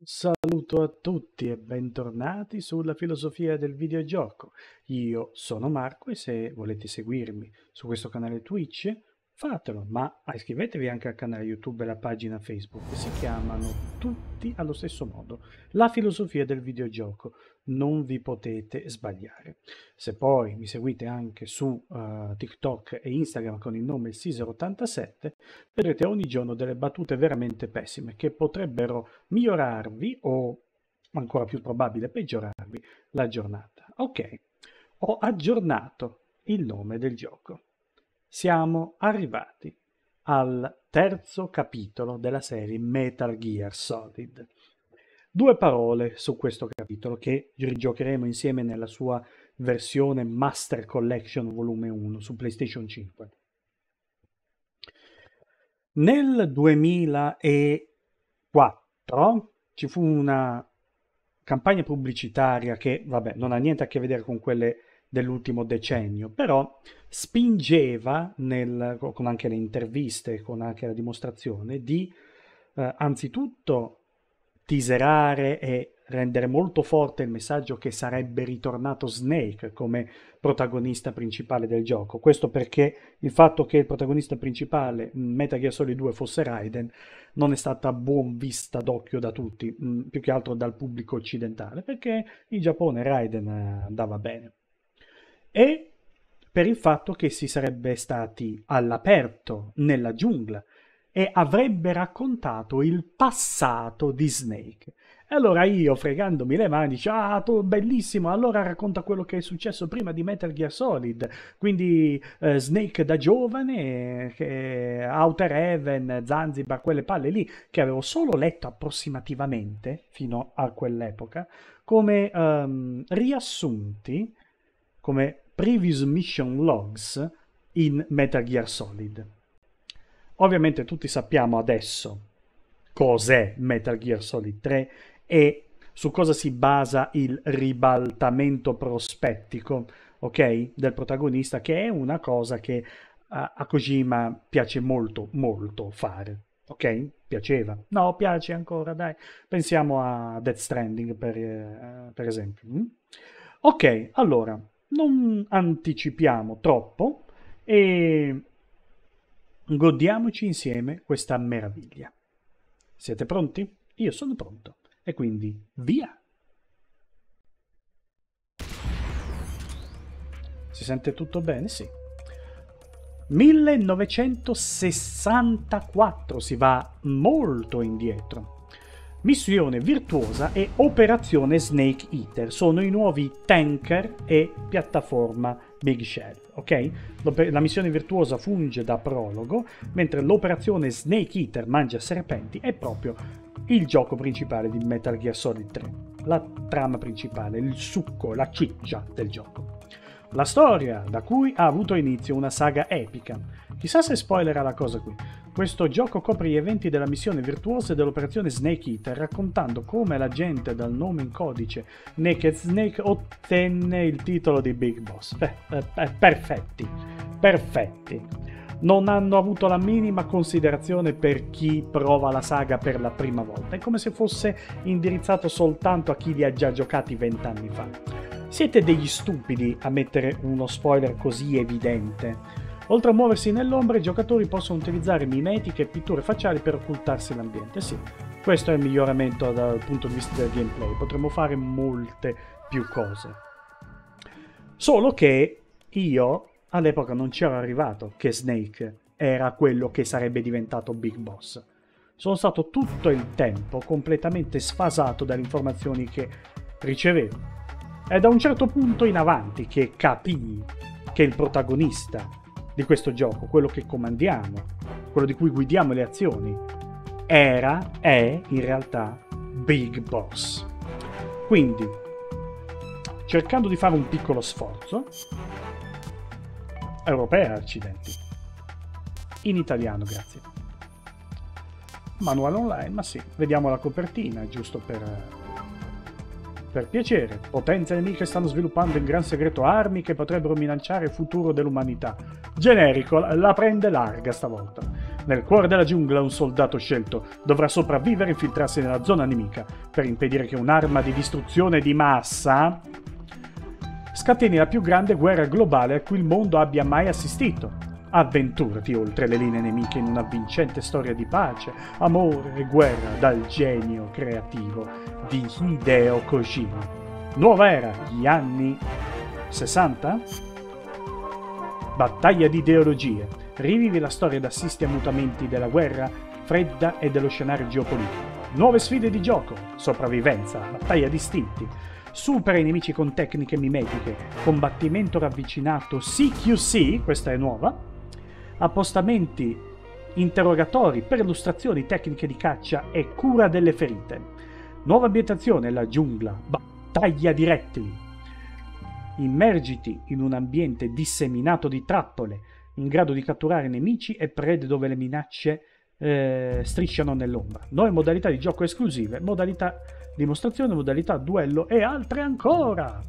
Saluto a tutti e bentornati sulla filosofia del videogioco. Io sono Marco e se volete seguirmi su questo canale Twitch, fatelo, ma iscrivetevi anche al canale YouTube e alla pagina Facebook. Si chiamano tutti allo stesso modo, la filosofia del videogioco. Non vi potete sbagliare. Se poi mi seguite anche su TikTok e Instagram con il nome Caesar87, vedrete ogni giorno delle battute veramente pessime che potrebbero migliorarvi o, ancora più probabile, peggiorarvi la giornata. Ok, ho aggiornato il nome del gioco. Siamo arrivati al terzo capitolo della serie Metal Gear Solid. Due parole su questo capitolo che rigiocheremo insieme nella sua versione Master Collection volume 1 su PlayStation 5. Nel 2004 ci fu una campagna pubblicitaria che, vabbè, non ha niente a che vedere con quelle dell'ultimo decennio, però spingeva, con anche le interviste, con anche la dimostrazione, di anzitutto teaserare e rendere molto forte il messaggio che sarebbe ritornato Snake come protagonista principale del gioco. Questo perché il fatto che il protagonista principale in Metal Gear Solid 2 fosse Raiden non è stata buon vista d'occhio da tutti, più che altro dal pubblico occidentale, perché in Giappone Raiden andava bene. E per il fatto che si sarebbe stati all'aperto nella giungla e avrebbe raccontato il passato di Snake. E allora io, fregandomi le mani, dico, tu, bellissimo, allora racconta quello che è successo prima di Metal Gear Solid, quindi Snake da giovane, Outer Heaven, Zanzibar, quelle palle lì, che avevo solo letto approssimativamente, fino a quell'epoca, come riassunti, come previous mission logs in Metal Gear Solid. Ovviamente tutti sappiamo adesso cos'è Metal Gear Solid 3 e su cosa si basa il ribaltamento prospettico, ok, del protagonista, che è una cosa che a Kojima piace molto, molto fare. Ok? Piaceva? No, piace ancora, dai. Pensiamo a Death Stranding, per esempio. Ok, allora, non anticipiamo troppo e godiamoci insieme questa meraviglia. Siete pronti? Io sono pronto. E quindi via! Si sente tutto bene? Sì. 1964, si va molto indietro. Missione Virtuosa e Operazione Snake Eater sono i nuovi tanker e piattaforma Big Shell, ok? La missione Virtuosa funge da prologo, mentre l'operazione Snake Eater mangia serpenti è proprio il gioco principale di Metal Gear Solid 3, la trama principale, il succo, la ciccia del gioco. La storia da cui ha avuto inizio una saga epica. Chissà se spoilerà la cosa qui. Questo gioco copre gli eventi della missione Virtuosa e dell'operazione Snake Eater, raccontando come l'agente dal nome in codice Naked Snake ottenne il titolo di Big Boss. Perfetti, perfetti. Non hanno avuto la minima considerazione per chi prova la saga per la prima volta. È come se fosse indirizzato soltanto a chi li ha già giocati 20 anni fa. Siete degli stupidi a mettere uno spoiler così evidente. Oltre a muoversi nell'ombra, i giocatori possono utilizzare mimetiche e pitture facciali per occultarsi l'ambiente. Sì, questo è il miglioramento dal punto di vista del gameplay. Potremmo fare molte più cose. Solo che io all'epoca non c'ero arrivato che Snake era quello che sarebbe diventato Big Boss. Sono stato tutto il tempo completamente sfasato dalle informazioni che ricevevo. È da un certo punto in avanti che capii che il protagonista di questo gioco, quello che comandiamo, quello di cui guidiamo le azioni, è in realtà Big Boss. Quindi, cercando di fare un piccolo sforzo, europea, accidenti, in italiano, grazie. Manuale online, ma sì, vediamo la copertina, giusto per piacere. Potenze nemiche stanno sviluppando in gran segreto armi che potrebbero minacciare il futuro dell'umanità. Generico, la prende larga stavolta. Nel cuore della giungla un soldato scelto dovrà sopravvivere e infiltrarsi nella zona nemica per impedire che un'arma di distruzione di massa scateni la più grande guerra globale a cui il mondo abbia mai assistito. Avventurati oltre le linee nemiche in una vincente storia di pace, amore e guerra dal genio creativo di Hideo Kojima. Nuova era, gli anni 60? Battaglia di ideologie. Rivivi la storia da assisti a mutamenti della guerra fredda e dello scenario geopolitico. Nuove sfide di gioco, sopravvivenza, battaglia di istinti. Supera i nemici con tecniche mimetiche, combattimento ravvicinato CQC, questa è nuova, appostamenti interrogatori, perlustrazioni, tecniche di caccia e cura delle ferite. Nuova ambientazione, la giungla, battaglia di rettili. Immergiti in un ambiente disseminato di trappole, in grado di catturare nemici e prede dove le minacce strisciano nell'ombra. Nuove modalità di gioco esclusive, modalità dimostrazione, modalità duello e altre ancora.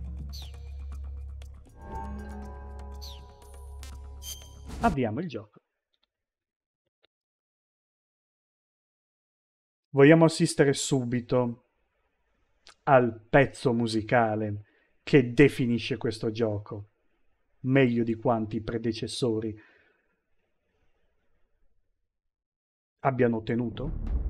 Avviamo il gioco. Vogliamo assistere subito al pezzo musicale che definisce questo gioco, meglio di quanti i predecessori abbiano ottenuto?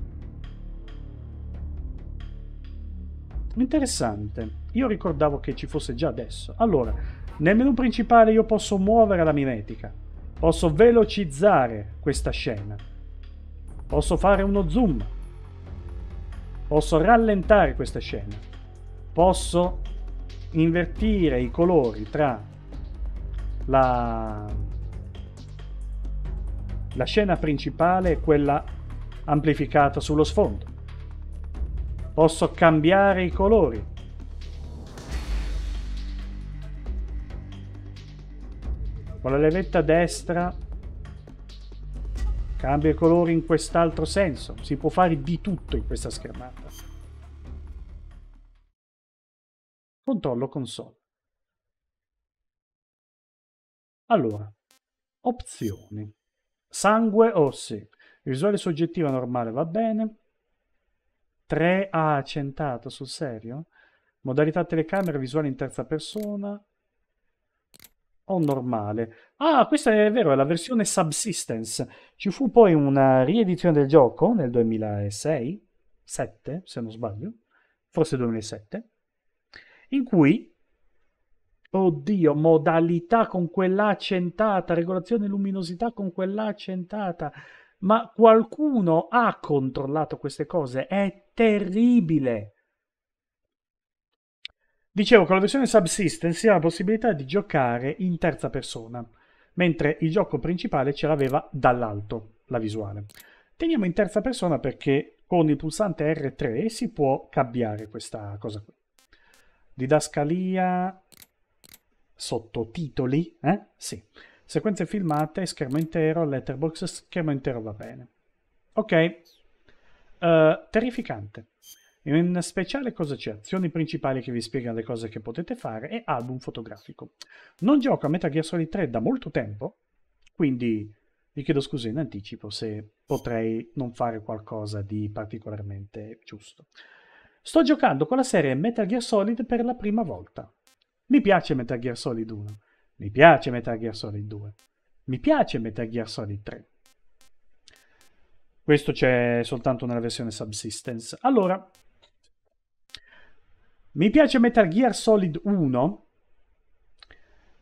Interessante. Io ricordavo che ci fosse già adesso. Allora, nel menu principale io posso muovere la mimetica, posso velocizzare questa scena, posso fare uno zoom, posso rallentare questa scena, posso invertire i colori tra la scena principale e quella amplificata sullo sfondo. Posso cambiare i colori. Con la levetta destra cambio i colori in quest'altro senso. Si può fare di tutto in questa schermata. Controllo console. Allora, opzioni. Sangue o sì. Visuale soggettiva normale va bene. 3A accentato, sul serio? Modalità telecamera visuale in terza persona o normale? Ah, questa è vero, è la versione Subsistence. Ci fu poi una riedizione del gioco nel 2006, 7, se non sbaglio, forse 2007, in cui, oddio, modalità con quella accentata, regolazione luminosità con quella accentata, ma qualcuno ha controllato queste cose, è terribile. Dicevo, con la versione Subsistence si ha la possibilità di giocare in terza persona, mentre il gioco principale ce l'aveva dall'alto, la visuale. Teniamo in terza persona perché con il pulsante R3 si può cambiare questa cosa qui. Didascalia, sottotitoli, Sì. Sequenze filmate, schermo intero, letterbox, schermo intero va bene. Ok. Terrificante. In speciale cosa c'è? Azioni principali che vi spiegano le cose che potete fare e album fotografico. Non gioco a Metal Gear Solid 3 da molto tempo, quindi vi chiedo scusa in anticipo se potrei non fare qualcosa di particolarmente giusto. Sto giocando con la serie Metal Gear Solid per la prima volta. Mi piace Metal Gear Solid 1, mi piace Metal Gear Solid 2, mi piace Metal Gear Solid 3. Questo c'è soltanto nella versione Subsistence. Allora, mi piace Metal Gear Solid 1,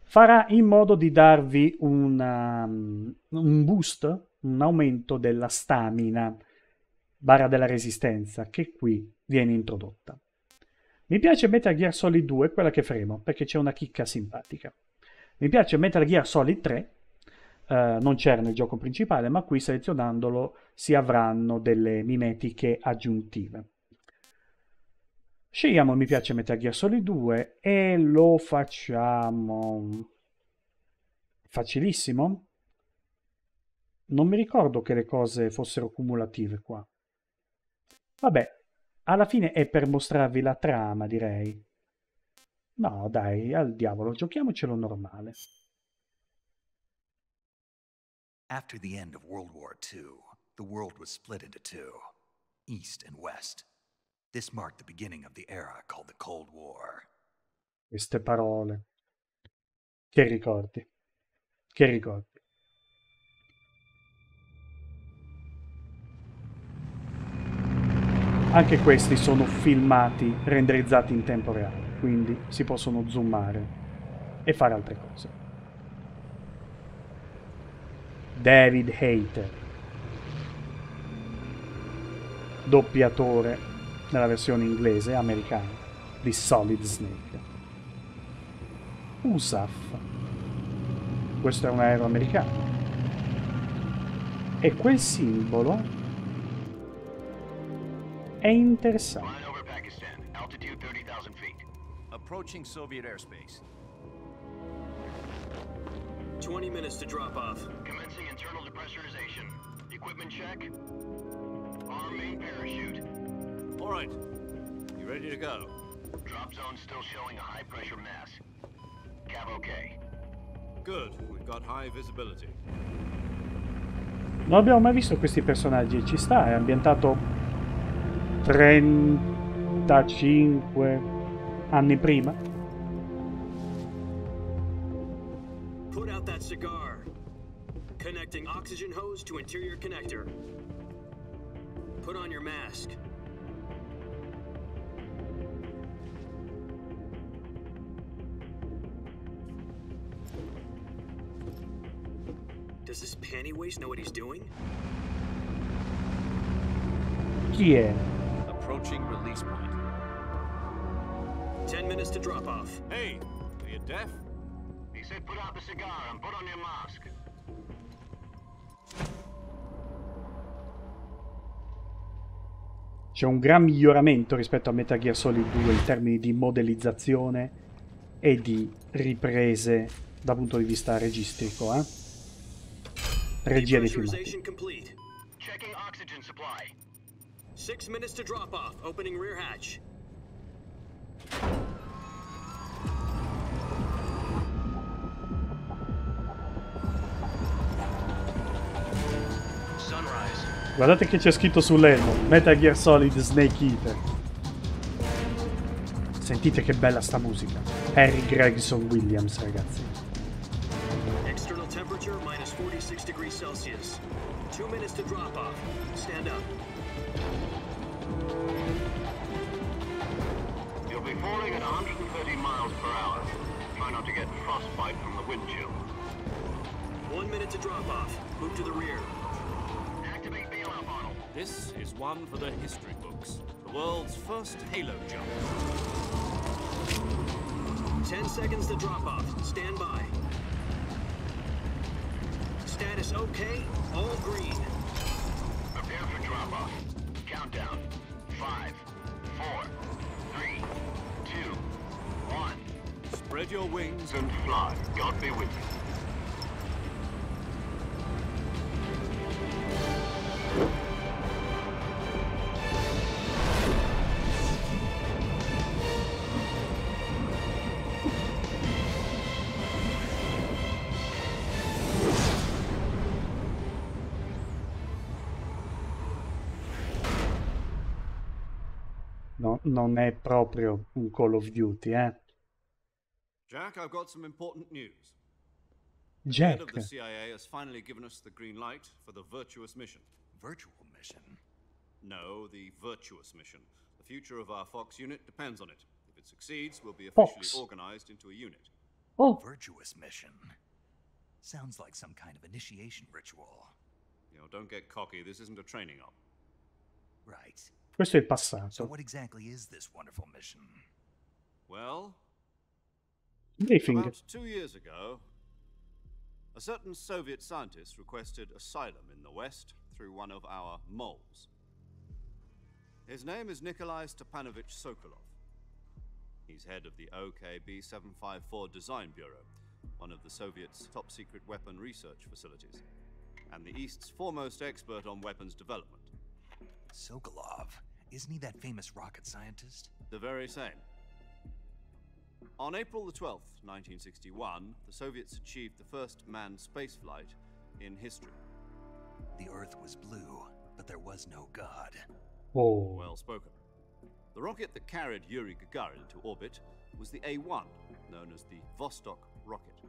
farà in modo di darvi un boost, un aumento della stamina, barra della resistenza, che qui viene introdotta. Mi piace Metal Gear Solid 2, quella che faremo, perché c'è una chicca simpatica. Mi piace Metal Gear Solid 3, non c'era nel gioco principale, ma qui selezionandolo si avranno delle mimetiche aggiuntive. Scegliamo mi piace Metal Gear Solid 2 e lo facciamo facilissimo. Non mi ricordo che le cose fossero cumulative qua. Vabbè, alla fine è per mostrarvi la trama, direi. No, dai, al diavolo, giochiamocelo normale. After the end of World War II, the world was split into two, East and West. This marked the beginning of the era called the Cold War. Queste parole. Che ricordi. Che ricordi. Anche questi sono filmati, renderizzati in tempo reale, quindi si possono zoomare e fare altre cose. David Hayter, doppiatore nella versione inglese americana di Solid Snake. USAF, questo è un aereo americano, e quel simbolo è interessante. Flying over Pakistan, altitude 30,000 feet. Approaching Soviet airspace. 20 minutes to drop off. Commencing internal depressurization. Equipment check. Arm main parachute. All right. You ready to go? Drop zone still showing a high pressure mass. Cav okay. Good. We've got high visibility. Non abbiamo mai visto questi personaggi, ci sta, è ambientato 35 anni prima. Put out that cigar. Connecting oxygen hose to interior connector. Put on your mask. Does this panty waste know what he's doing? Chi è? Approaching release point. 10 minutes to drop off. Hey, are you deaf? He said put out the cigar and put on your mask. C'è un gran miglioramento rispetto a Metal Gear Solid 2 in termini di modellizzazione e di riprese dal punto di vista registrico, regia dei filmati. Depressurization complete. Checking oxygen supply. 6 minutes to drop off. Opening rear hatch. Sunrise. Guardate che c'è scritto sull'elmo, Metal Gear Solid Snake Eater. Sentite che bella sta musica. Harry Gregson Williams, ragazzi. External temperature minus 46 degrees Celsius. 2 minutes to drop off. Stand up. You'll be falling at 130 miles per hour. Try not to get frostbite from the wind chill. 1 minute to drop off. Move to the rear. Activate bailout model. This is one for the history books. The world's first halo jump. 10 seconds to drop off. Stand by. Status okay. All green. Prepare for drop off. Countdown. 5, 4, 3, 2, 1. Spread your wings. And fly. God be with you. No, non è proprio un Call of Duty, Jack, I've got some important news. The Jack. head of the CIA has finally given us the green light for the virtuous mission. Virtual mission? No, the virtuous mission. The future of our Fox unit depends on it. If it succeeds, we'll be officially Fox. organized into a unit. Oh, Virtuous mission? Sounds like some kind of initiation ritual. You know, don't get cocky. This isn't a training op. Right. questo è il So passato. what exactly is this wonderful mission? Well, Briefing. about 2 years ago, a certain Soviet scientist requested asylum in the West through one of our moles. His name is Nikolai Stepanovich Sokolov. He's head of the OKB 754 Design Bureau, one of the Soviets' top-secret weapon research facilities, and the East's foremost expert on weapons development. Sokolov. Isn't he that famous rocket scientist? The very same. On April the 12th, 1961, the Soviets achieved the first manned spaceflight in history. The Earth was blue, but there was no God. Oh, Well spoken. The rocket that carried Yuri Gagarin to orbit was the A1, known as the Vostok rocket.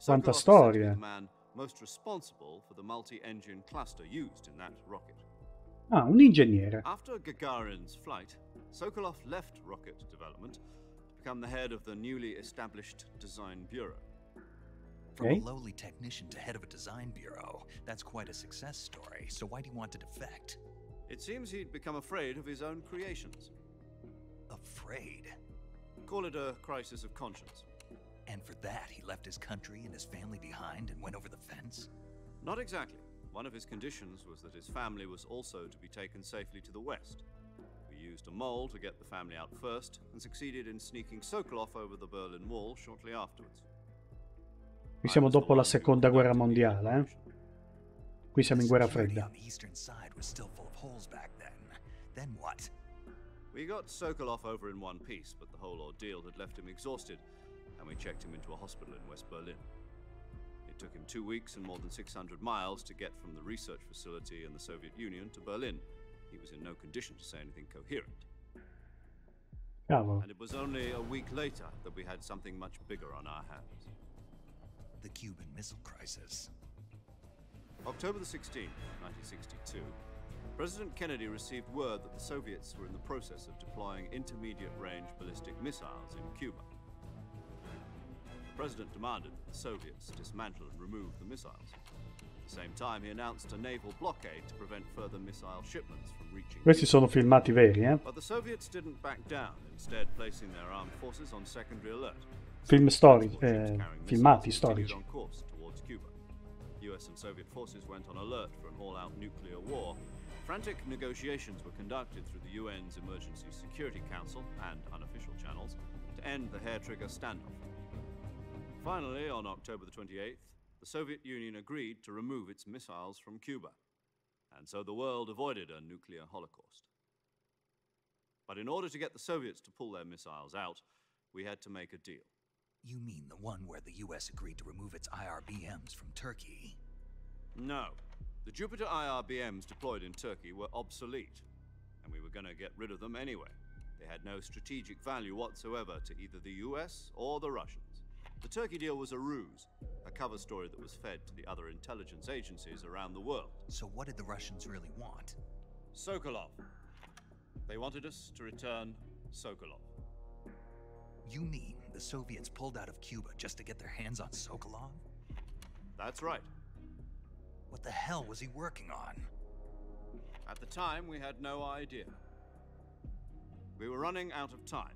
Quanta Sokolov is said to be storia. the man most responsible for the multi-engine cluster used in that rocket. Ah, un ingegnere. After Gagarin's flight, Sokolov left rocket development to become the head of the newly established design bureau. From Okay. a lowly technician to head of a design bureau, that's quite a success story. So why do you want to defect? It seems he'd become afraid of his own creations. Afraid? Call it a crisis of conscience. And for that, he left his country and his family behind and went over the fence? Not exactly. One of his conditions was that his family was also to be taken safely to the west. We used a mole to get the family out first and succeeded in sneaking Sokolov over the Berlin Wall shortly afterwards. Qui siamo I was the dopo la one who seconda guerra conducted the mondiale, eh? operation. Qui siamo in The guerra security fredda. on the eastern side was still full of holes back then. Then what? We got Sokolov over in one piece, but the whole ordeal had left him exhausted, and we checked him into a hospital in West Berlin. It took him 2 weeks and more than 600 miles to get from the research facility in the Soviet Union to Berlin. He was in no condition to say anything coherent. Cavolo. And it was only a week later that we had something much bigger on our hands. The Cuban Missile Crisis. October the 16th, 1962, President Kennedy received word that the Soviets were in the process of deploying intermediate-range ballistic missiles in Cuba. The President demanded that the Soviets dismantle and remove the missiles. At the same time, he announced a naval blockade to prevent further missile shipments from reaching Questi sono filmati veri, eh? But the Soviets didn't back down, instead placing their armed forces on secondary alert. Film storici, Ships carrying filmati missiles continued storici. on course towards Cuba. US and Soviet forces went on alert for an all-out nuclear war. Frantic negotiations were conducted through the UN's Emergency Security Council and unofficial channels to end the hair-trigger standoff. Finally, on October the 28th, the Soviet Union agreed to remove its missiles from Cuba, and so the world avoided a nuclear holocaust. But in order to get the Soviets to pull their missiles out, we had to make a deal. You mean the one where the US agreed to remove its IRBMs from Turkey? No. The Jupiter IRBMs deployed in Turkey were obsolete, and we were going to get rid of them anyway. They had no strategic value whatsoever to either the US or the Russians. The Turkey deal was a ruse, a cover story that was fed to the other intelligence agencies around the world. So what did the Russians really want? Sokolov. They wanted us to return Sokolov. You mean the Soviets pulled out of Cuba just to get their hands on Sokolov? That's right. What the hell was he working on? At the time, we had no idea. We were running out of time.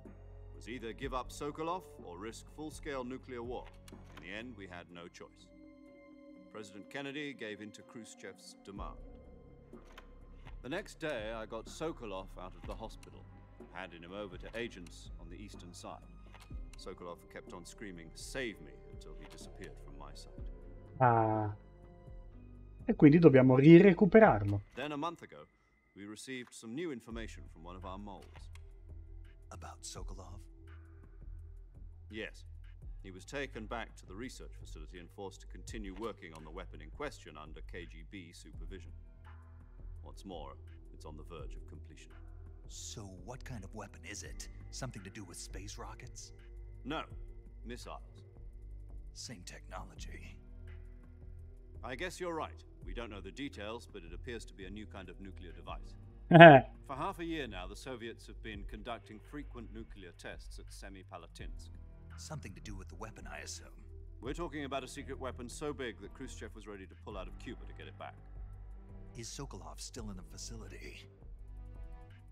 It was either give up Sokolov or risk full-scale nuclear war. In the end, we had no choice. President Kennedy gave in to Khrushchev's demand. The next day, I got Sokolov out of the hospital, handing him over to agents on the eastern side. Sokolov kept on screaming, "Save me," until he disappeared from my sight. Ah. E quindi dobbiamo rirecuperarlo. Then, a month ago, we received some new information from one of our moles. About Sokolov? Yes. He was taken back to the research facility and forced to continue working on the weapon in question under KGB supervision. What's more, it's on the verge of completion. So what kind of weapon is it? Something to do with space rockets? No, missiles. Same technology. I guess you're right. We don't know the details, but it appears to be a new kind of nuclear device. For half a year now, the Soviets have been conducting frequent nuclear tests at Semipalatinsk. Something to do with the weapon, I assume. We're talking about a secret weapon so big that Khrushchev was ready to pull out of Cuba to get it back. Is Sokolov still in the facility?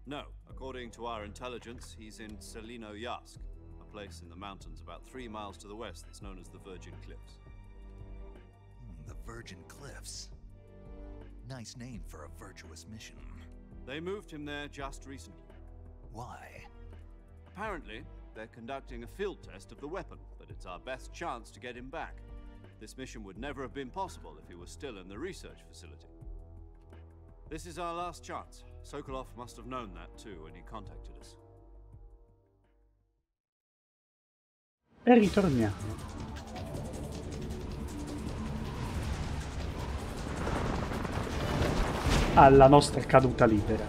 No, according to our intelligence, he's in Selinoyarsk, a place in the mountains about 3 miles to the west that's known as the Virgin Cliffs. The Virgin Cliffs. Nice name for a virtuous mission. They moved him there just recently. Why? Apparently, they're conducting a field test of the weapon, but it's our best chance to get him back. This mission would never have been possible if he was still in the research facility. This is our last chance. Sokolov must have known that too when he contacted us. E ritorniamo. alla nostra caduta libera.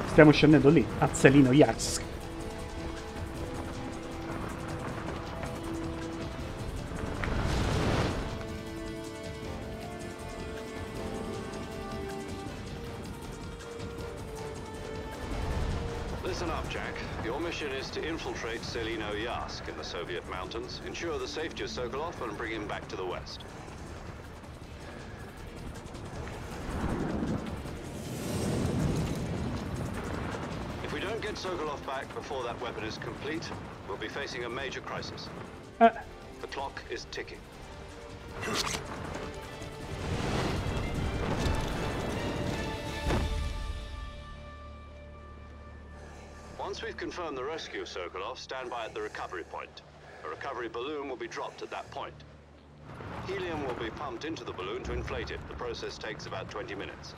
Stiamo scendendo lì, a Zelino Yarsk. Listen up, Jack. Your mission is to infiltrate Selino Yarsk in the Soviet mountains, ensure the safety of Sokolov, and bring him back to the West. If we don't get Sokolov back before that weapon is complete, we'll be facing a major crisis. The clock is ticking. Once we've confirmed the rescue of Sokolov, stand by at the recovery point. A recovery balloon will be dropped at that point. Helium will be pumped into the balloon to inflate it. The process takes about 20 minutes.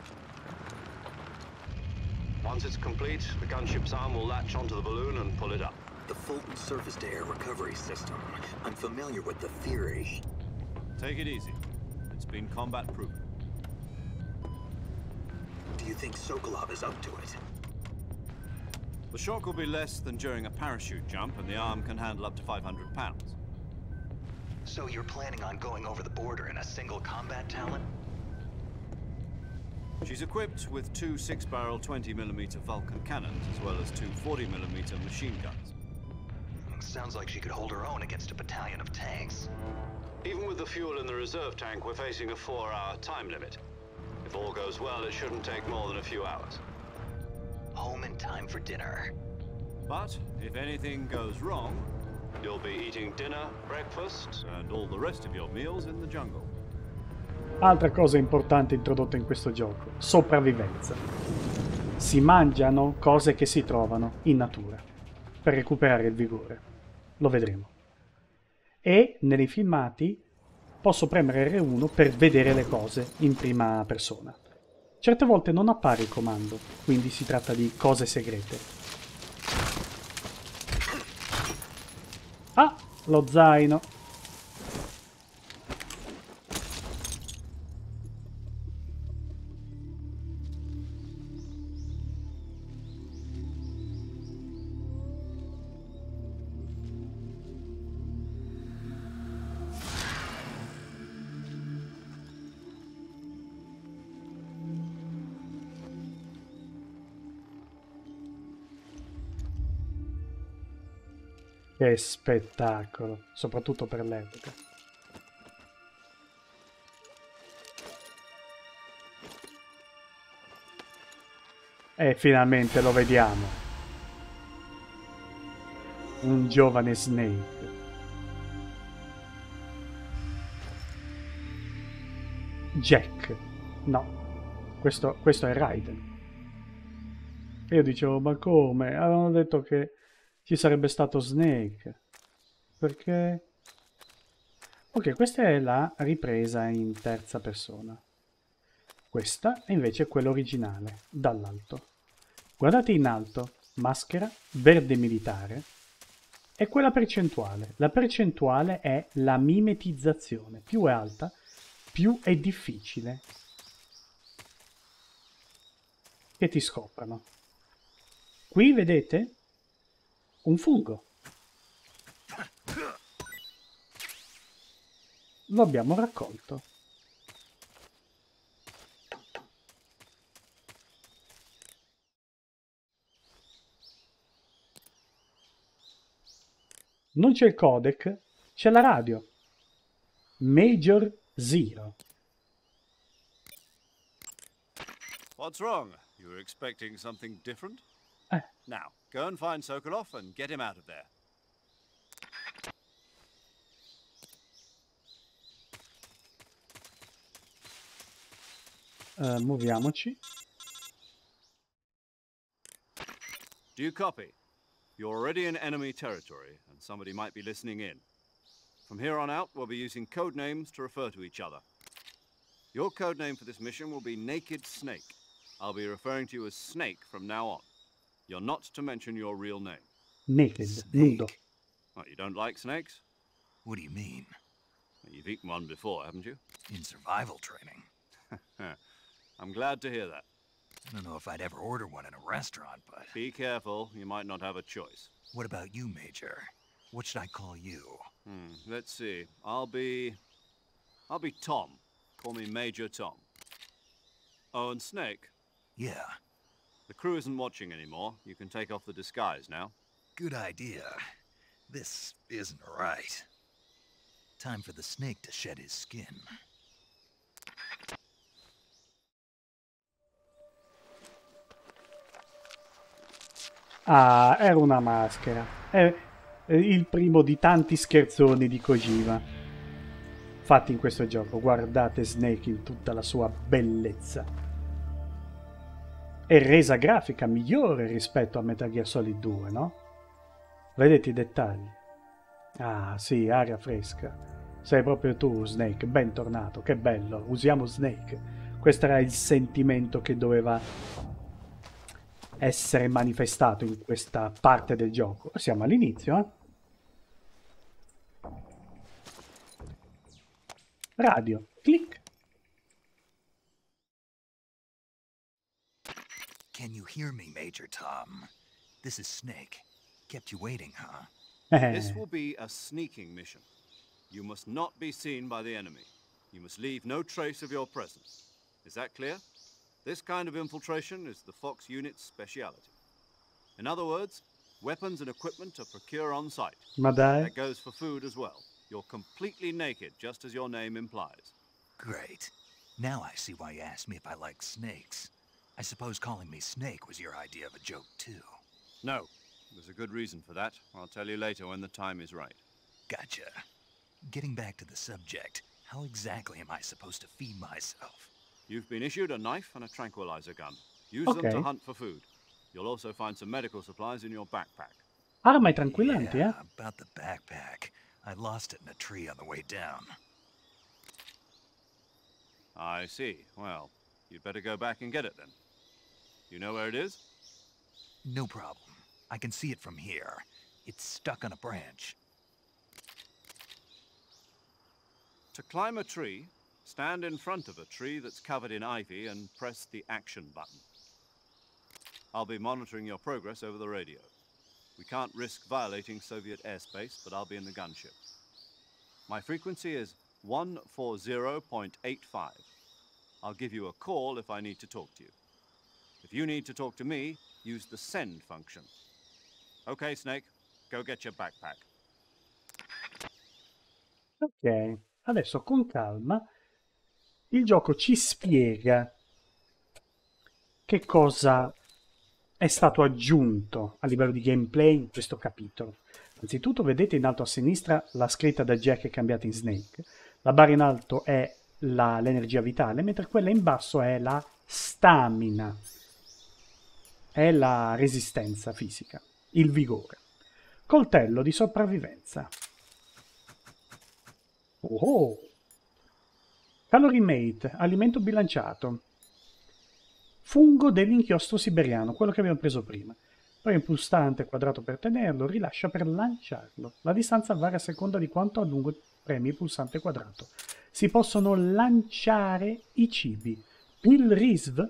Once it's complete, the gunship's arm will latch onto the balloon and pull it up. The Fulton surface-to-air recovery system. I'm familiar with the theory. Take it easy. It's been combat-proven. Do you think Sokolov is up to it? The shock will be less than during a parachute jump, and the arm can handle up to 500 pounds. So you're planning on going over the border in a single combat talent? She's equipped with two 6-barrel 20mm Vulcan cannons, as well as two 40mm machine guns. Sounds like she could hold her own against a battalion of tanks. Even with the fuel in the reserve tank, we're facing a 4-hour time limit. If all goes well, it shouldn't take more than a few hours. Home in time for dinner. But if anything goes wrong, You'll be eating dinner, breakfast, and all the rest of your meals in the jungle. Altra cosa importante introdotta in questo gioco: sopravvivenza. Si mangiano cose che si trovano in natura per recuperare il vigore. Lo vedremo. E nei filmati posso premere R1 per vedere le cose in prima persona. Certe volte non appare il comando, quindi si tratta di cose segrete. Ah, lo zaino. Che spettacolo, soprattutto per l'epoca. E finalmente lo vediamo. Un giovane Snake. Jack. No, questo è Raiden. Io dicevo, ma come? Avevano detto che ci sarebbe stato Snake. Perché? Ok, questa è la ripresa in terza persona. Questa è invece quella originale, dall'alto. Guardate in alto, maschera, verde militare, e quella percentuale. La percentuale è la mimetizzazione. Più è alta, più è difficile che ti scoprano. Qui vedete un fungo. Lo abbiamo raccolto. Non c'è il codec, c'è la radio. Major Zero. What's wrong? You were expecting something different? Now, go and find Sokolov and get him out of there. Muoviamoci. Do you copy? You're already in enemy territory, and somebody might be listening in. From here on out, we'll be using code names to refer to each other. Your code name for this mission will be Naked Snake. I'll be referring to you as Snake from now on. You're not to mention your real name. Naked, nudo. What, you don't like snakes? What do you mean? Well, you've eaten one before, haven't you? In survival training. I'm glad to hear that. I don't know if I'd ever order one in a restaurant, but... Be careful, you might not have a choice. What about you, Major? What should I call you? Let's see. I'll be Tom. Call me Major Tom. Oh, and Snake. Yeah, The crew isn't watching anymore. You can take off the disguise now. good idea. This isn't right. Time for the snake to shed his skin. Ah, era una maschera. È il primo di tanti scherzoni di Kojima fatti in questo gioco. Guardate Snake in tutta la sua bellezza. E resa grafica migliore rispetto a Metal Gear Solid 2, no? Vedete i dettagli? Ah, sì, aria fresca. Sei proprio tu, Snake. Bentornato, che bello. Usiamo Snake. Questo era il sentimento che doveva essere manifestato in questa parte del gioco. Siamo all'inizio, eh? Radio, clic. Can you hear me, Major Tom? This is Snake. Kept you waiting, huh? This will be a sneaking mission. You must not be seen by the enemy. You must leave no trace of your presence. Is that clear? This kind of infiltration is the Fox unit's speciality. In other words, weapons and equipment to procure on site. Ma dai. That goes for food as well. You're completely naked, just as your name implies. Great. Now I see why you asked me if I like snakes. I suppose calling me Snake was your idea of a joke, too. No, there's a good reason for that. I'll tell you later when the time is right. Gotcha. Getting back to the subject, how exactly am I supposed to feed myself? You've been issued a knife and a tranquilizer gun. Use Okay. them to hunt for food. You'll also find some medical supplies in your backpack. Arma e tranquillanti, Yeah, about the backpack. I lost it in a tree on the way down. I see. Well, you'd better go back and get it then. You know where it is? No problem. I can see it from here. It's stuck on a branch. To climb a tree, stand in front of a tree that's covered in ivy and press the action button. I'll be monitoring your progress over the radio. We can't risk violating Soviet airspace, but I'll be in the gunship. My frequency is 140.85. I'll give you a call if I need to talk to you. If you need to talk to me, use the send function. Okay, Snake, go get your backpack. Ok, adesso con calma il gioco ci spiega che cosa è stato aggiunto a livello di gameplay in questo capitolo. Anzitutto vedete in alto a sinistra la scritta da Jack è cambiata in Snake, la barra in alto è l'energia vitale, mentre quella in basso è la stamina, è la resistenza fisica, il vigore. Coltello di sopravvivenza. Oh! Calorimate, alimento bilanciato. Fungo dell'inchiostro siberiano, quello che abbiamo preso prima. Poi un pulsante quadrato per tenerlo, rilascia per lanciarlo. La distanza varia a seconda di quanto a lungo premi il pulsante quadrato. Si possono lanciare i cibi. Pilrisv,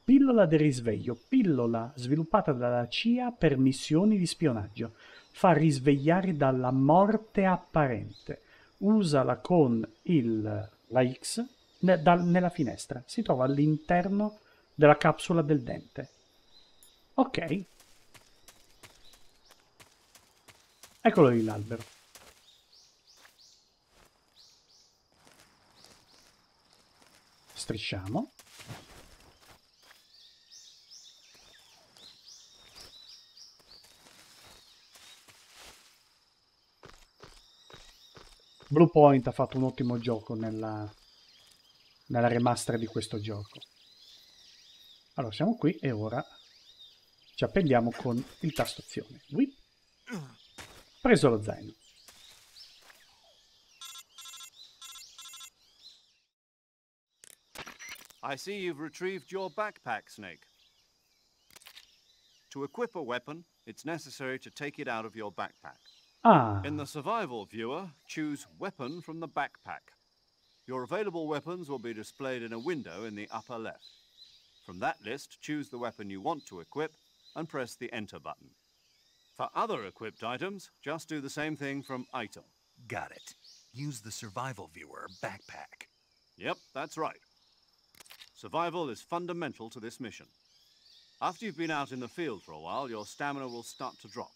pillola del risveglio, pillola sviluppata dalla CIA per missioni di spionaggio. Fa risvegliare dalla morte apparente. Usala con la X nella finestra. Si trova all'interno della capsula del dente. Ok. Eccolo lì l'albero. Strisciamo. Bluepoint ha fatto un ottimo gioco nella remaster di questo gioco. Allora siamo qui e ora ci appendiamo con il tasto azione. Whip. Preso lo zaino. I see you've retrieved your backpack, Snake. To equip a weapon, it's necessary to take it out of your backpack. Ah, In the survival viewer, choose Weapon from the backpack. Your available weapons will be displayed in a window in the upper left. From that list, choose the weapon you want to equip and press the Enter button. For other equipped items, just do the same thing from Item. Got it. Use the survival viewer backpack. Yep, that's right. Survival is fundamental to this mission. After you've been out in the field for a while, your stamina will start to drop.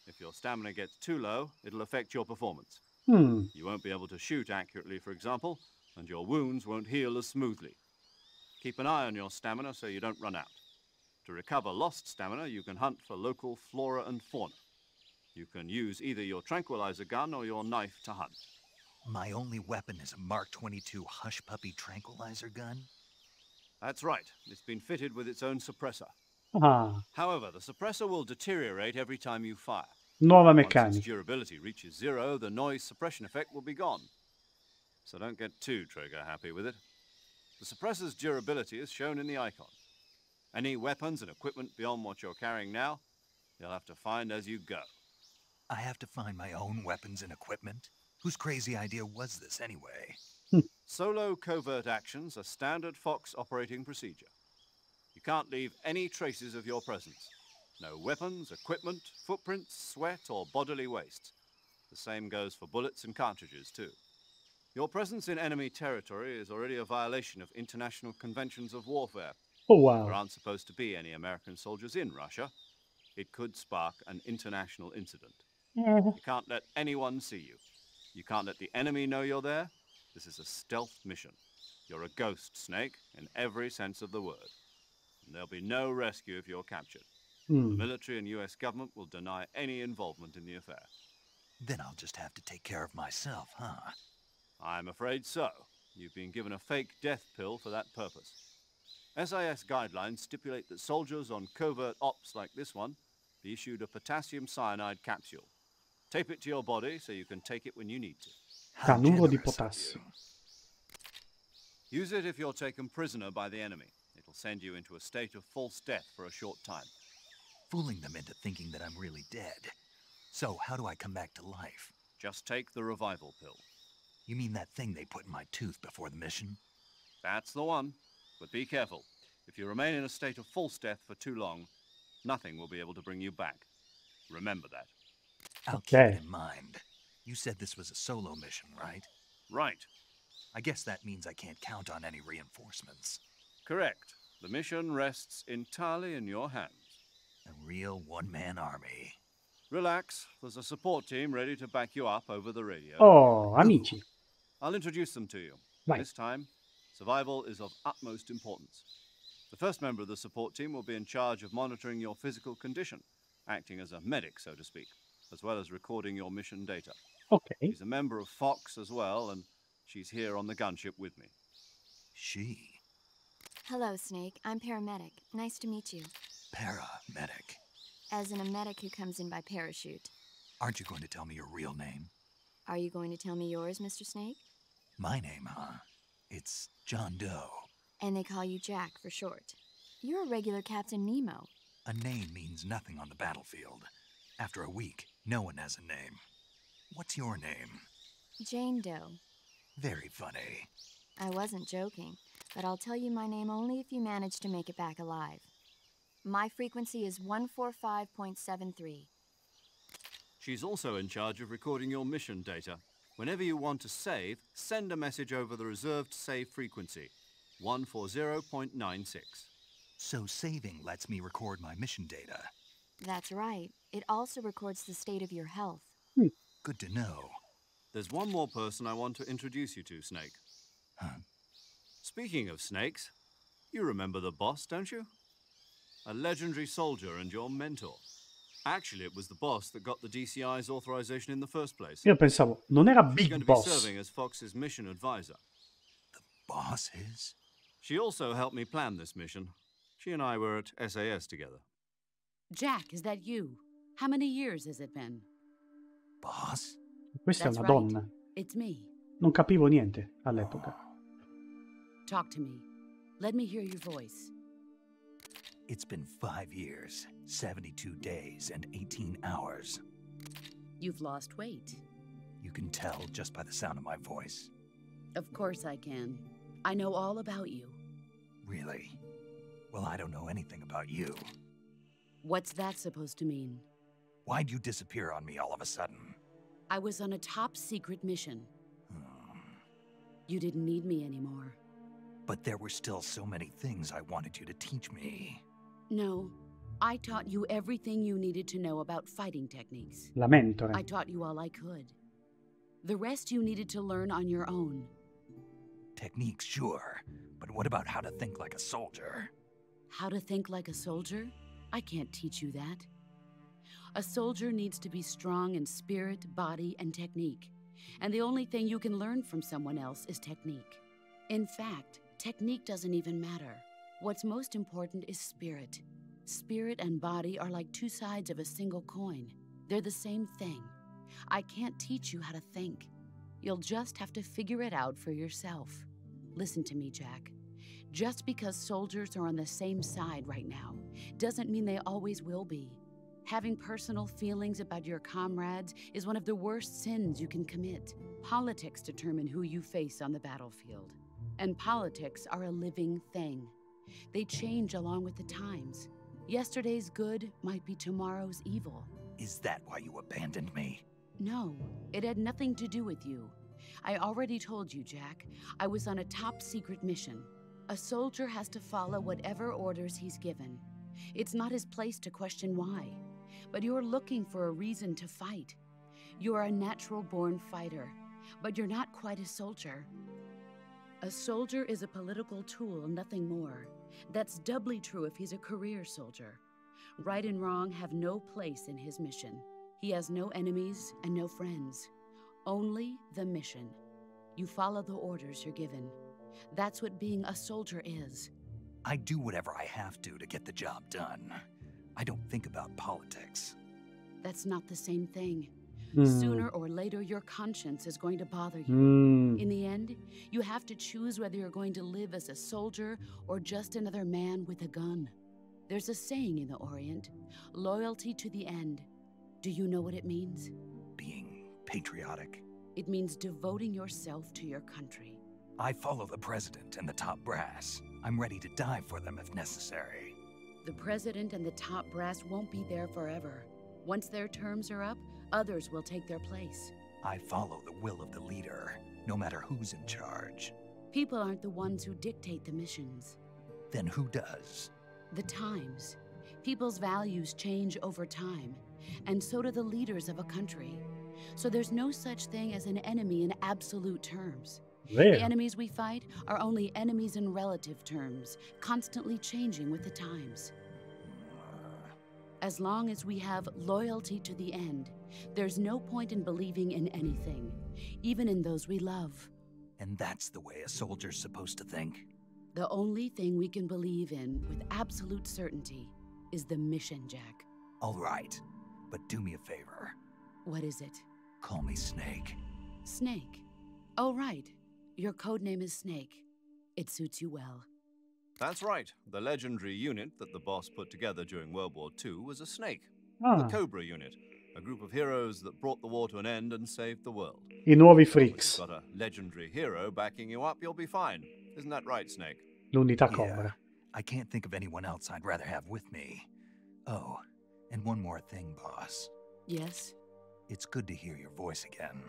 If your stamina gets too low, it'll affect your performance. You won't be able to shoot accurately, for example, and your wounds won't heal as smoothly. Keep an eye on your stamina so you don't run out. To recover lost stamina, you can hunt for local flora and fauna. You can use either your tranquilizer gun or your knife to hunt. My only weapon is a Mark 22 Hush Puppy tranquilizer gun? That's right. It's been fitted with its own suppressor. Ah, However, the suppressor will deteriorate every time you fire. nuova Once its meccanica. durability reaches 0, the noise suppression effect will be gone. So don't get too trigger happy with it. The suppressor's durability is shown in the icon. Any weapons and equipment beyond what you're carrying now, you'll have to find as you go. I have to find my own weapons and equipment? Whose crazy idea was this anyway? Solo covert actions are standard Fox operating procedure. You can't leave any traces of your presence. No weapons, equipment, footprints, sweat, or bodily waste. The same goes for bullets and cartridges, too. Your presence in enemy territory is already a violation of international conventions of warfare. Oh There wow. aren't supposed to be any American soldiers in Russia. It could spark an international incident. You can't let anyone see you. You can't let the enemy know you're there. This is a stealth mission. You're a ghost, Snake, in every sense of the word. And there'll be no rescue if you're captured. The military and US government will deny any involvement in the affair. Then I'll just have to take care of myself, huh? I'm afraid so. You've been given a fake death pill for that purpose. SIS guidelines stipulate that soldiers on covert ops like this one be issued a potassium cyanide capsule. Tape it to your body so you can take it when you need to. How Cannuro di generous of potassio. you. Use it if you're taken prisoner by the enemy. It'll send you into a state of false death for a short time. Fooling them into thinking that I'm really dead. So how do I come back to life? Just take the revival pill. You mean that thing they put in my tooth before the mission? That's the one. But be careful. If you remain in a state of false death for too long, nothing will be able to bring you back. Remember that. I'll keep Okay. it in mind. You said this was a solo mission, right? Right. I guess that means I can't count on any reinforcements. Correct. The mission rests entirely in your hands. A real one-man army. Relax. There's a support team ready to back you up over the radio. Oh, amici. I'll introduce them to you. Vai. This time, survival is of utmost importance. The first member of the support team will be in charge of monitoring your physical condition, acting as a medic, so to speak, as well as recording your mission data. Ok. She's a member of Fox as well, and she's here on the gunship with me. She. Hello, Snake. I'm paramedic. Nice to meet you. Paramedic. As in a medic who comes in by parachute. Aren't you going to tell me your real name? Are you going to tell me yours, Mr. Snake? My name, huh? It's John Doe. And they call you Jack for short. You're a regular Captain Nemo. A name means nothing on the battlefield. After a week, no one has a name. What's your name? Jane Doe. Very funny. I wasn't joking, but I'll tell you my name only if you manage to make it back alive. My frequency is 145.73. She's also in charge of recording your mission data. Whenever you want to save, send a message over the reserved save frequency, 140.96. So saving lets me record my mission data. That's right. It also records the state of your health. Good to know. There's one more person I want to introduce you to, Snake. Huh? Speaking of snakes, you remember the boss, don't you? A legendary soldier and your mentor. Actually, it was the boss that got the DCI's authorization in the first place. Io pensavo, non era She's Big going to be Boss. serving as Fox's mission advisor. Boss is? She also helped me plan this mission. She and I were at SAS together. Jack, is that you? How many years has it been? Boss? Questa è That's una right. donna. It's me. Non capivo niente all'epoca. Talk to me. Let me hear your voice. It's been 5 years, 72 days, and 18 hours. You've lost weight. You can tell just by the sound of my voice. Of course I can. I know all about you. Really? Well, I don't know anything about you. What's that supposed to mean? Why'd you disappear on me all of a sudden? I was on a top-secret mission. Hmm. You didn't need me anymore. But there were still so many things I wanted you to teach me. No, I taught you everything you needed to know about fighting techniques. La mentore. I taught you all I could. The rest you needed to learn on your own. Techniques, sure. But what about how to think like a soldier? How to think like a soldier? I can't teach you that. A soldier needs to be strong in spirit, body, and technique. And the only thing you can learn from someone else is technique. In fact, technique doesn't even matter. What's most important is spirit. Spirit and body are like two sides of a single coin. They're the same thing. I can't teach you how to think. You'll just have to figure it out for yourself. Listen to me, Jack. Just because soldiers are on the same side right now doesn't mean they always will be. Having personal feelings about your comrades is one of the worst sins you can commit. Politics determine who you face on the battlefield. And politics are a living thing. They change along with the times. Yesterday's good might be tomorrow's evil. Is that why you abandoned me? No, it had nothing to do with you. I already told you, Jack. I was on a top-secret mission. A soldier has to follow whatever orders he's given. It's not his place to question why. But you're looking for a reason to fight. You are a natural-born fighter, but you're not quite a soldier. A soldier is a political tool, nothing more. That's doubly true if he's a career soldier. Right and wrong have no place in his mission. He has no enemies and no friends. Only the mission. You follow the orders you're given. That's what being a soldier is. I do whatever I have to get the job done. I don't think about politics. That's not the same thing. Mm. Sooner or later, your conscience is going to bother you. Mm. In the end, you have to choose whether you're going to live as a soldier or just another man with a gun. There's a saying in the Orient, loyalty to the end. Do you know what it means? Being patriotic. It means devoting yourself to your country. I follow the president and the top brass. I'm ready to die for them if necessary. The president and the top brass won't be there forever. Once their terms are up, others will take their place. I follow the will of the leader, no matter who's in charge. People aren't the ones who dictate the missions. Then who does? The times. People's values change over time, and so do the leaders of a country. So there's no such thing as an enemy in absolute terms. Vero. The enemies we fight are only enemies in relative terms, constantly changing with the times. As long as we have loyalty to the end, there's no point in believing in anything, even in those we love. And that's the way a soldier's supposed to think? The only thing we can believe in with absolute certainty is the mission, Jack. All right, but do me a favor. What is it? Call me Snake. Snake. Oh, right. Your code name is Snake. It suits you well. That's right. The legendary unit that the boss put together during World War II was a snake. Ah, The Cobra unit, a group of heroes that brought the war to an end and saved the world. I nuovi If freaks. you've got a legendary hero backing you up, you'll be fine. Isn't that right, Snake? L'unità Yeah, Cobra. I can't think of anyone else I'd rather have with me. Oh, and one more thing, boss. Yes, It's good to hear your voice again.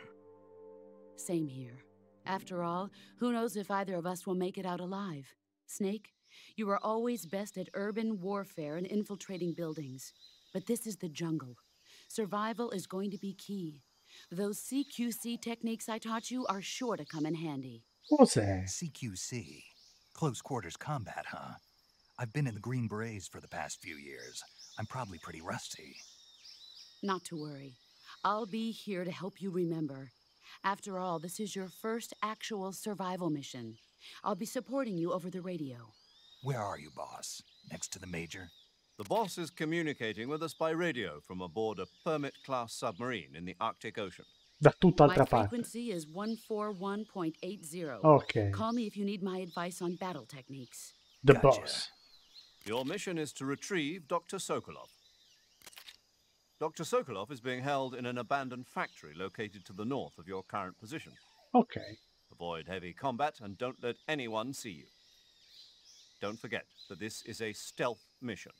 same here. After all, who knows if either of us will make it out alive? Snake, you are always best at urban warfare and infiltrating buildings. But this is the jungle. Survival is going to be key. Those CQC techniques I taught you are sure to come in handy. Cos'è? CQC. Close quarters combat, huh? I've been in the Green Berets for the past few years. I'm probably pretty rusty. Not to worry. I'll be here to help you remember. After all, this is your first actual survival mission. I'll be supporting you over the radio. Where are you, boss? Next to the Major? The boss is communicating with us by radio from aboard a Permit-class submarine in the Arctic Ocean. Da My tutt'altra parte. frequency is 141.80. Ok. Call me if you need my advice on battle techniques. The Gotcha. Boss. Your mission is to retrieve Dr. Sokolov. Dr. Sokolov is being held in an abandoned factory located to the north of your current position. Ok. The Avoid heavy combat and don't let anyone see you. Don't forget that this is a stealth mission.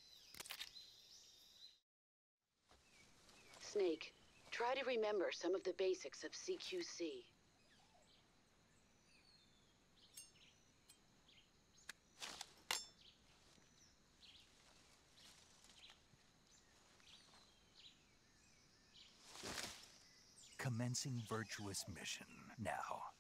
Snake, try to remember some of the basics of CQC. Commencing virtuous mission now.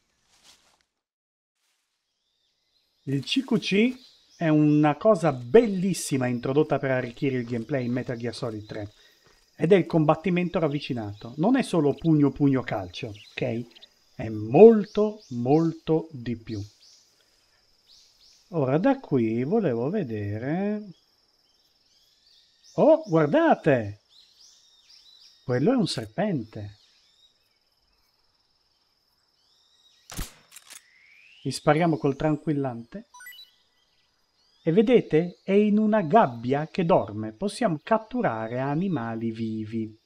Il CQC è una cosa bellissima introdotta per arricchire il gameplay in Metal Gear Solid 3 ed è il combattimento ravvicinato. Non è solo pugno pugno calcio, ok? È molto molto di più. Ora da qui volevo vedere... Oh, guardate! Quello è un serpente. Gli spariamo col tranquillante. E vedete? È in una gabbia che dorme. Possiamo catturare animali vivi.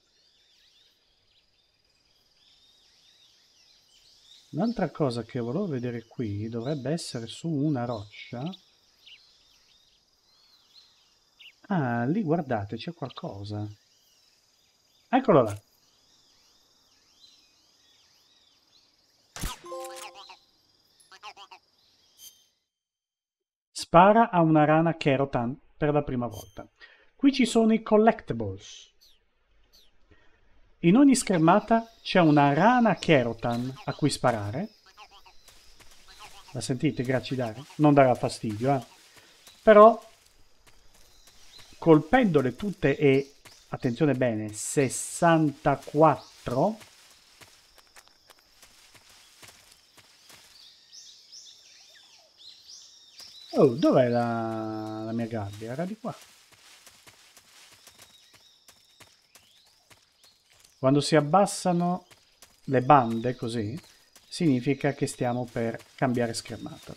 Un'altra cosa che volevo vedere qui dovrebbe essere su una roccia. Ah, lì guardate, c'è qualcosa. Eccolo là. Spara a una rana Kerotan per la prima volta. Qui ci sono i collectibles. In ogni schermata c'è una rana Kerotan a cui sparare. La sentite gracidare? Non darà fastidio, eh? Però, colpendole tutte e, attenzione bene, 64... Oh, dov'è la mia gabbia? Era di qua. Quando si abbassano le bande così, significa che stiamo per cambiare schermata.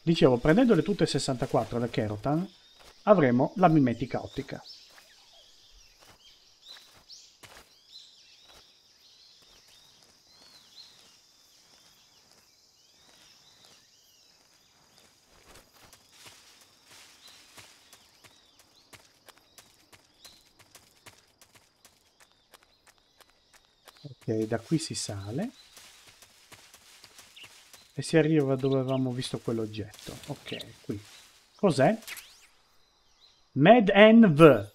Dicevo, prendendole tutte 64 le Kerotan, avremo la mimetica ottica. Ok, da qui si sale e si arriva dove avevamo visto quell'oggetto. Ok, qui. Cos'è? Med-N-V.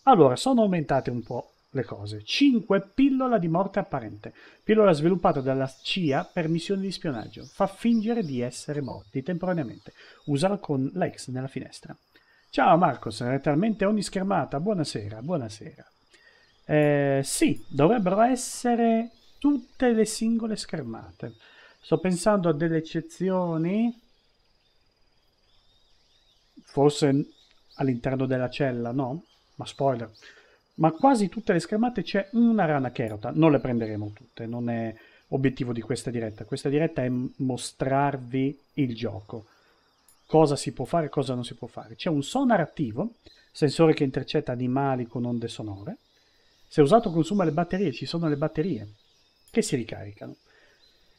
Allora, sono aumentate un po' le cose. 5 pillola di morte apparente. Pillola sviluppata dalla CIA per missioni di spionaggio. Fa fingere di essere morti temporaneamente. Usala con l'ex nella finestra. Ciao Marcos, letteralmente ogni schermata. Buonasera, buonasera. Sì, dovrebbero essere tutte le singole schermate. Sto pensando a delle eccezioni. Forse all'interno della cella, no? Ma spoiler. Ma quasi tutte le schermate c'è una rana Kerotan. Non le prenderemo tutte, non è obiettivo di questa diretta. Questa diretta è mostrarvi il gioco. Cosa si può fare e cosa non si può fare. C'è un sonar attivo, sensore che intercetta animali con onde sonore. Se usato consuma le batterie, ci sono le batterie che si ricaricano.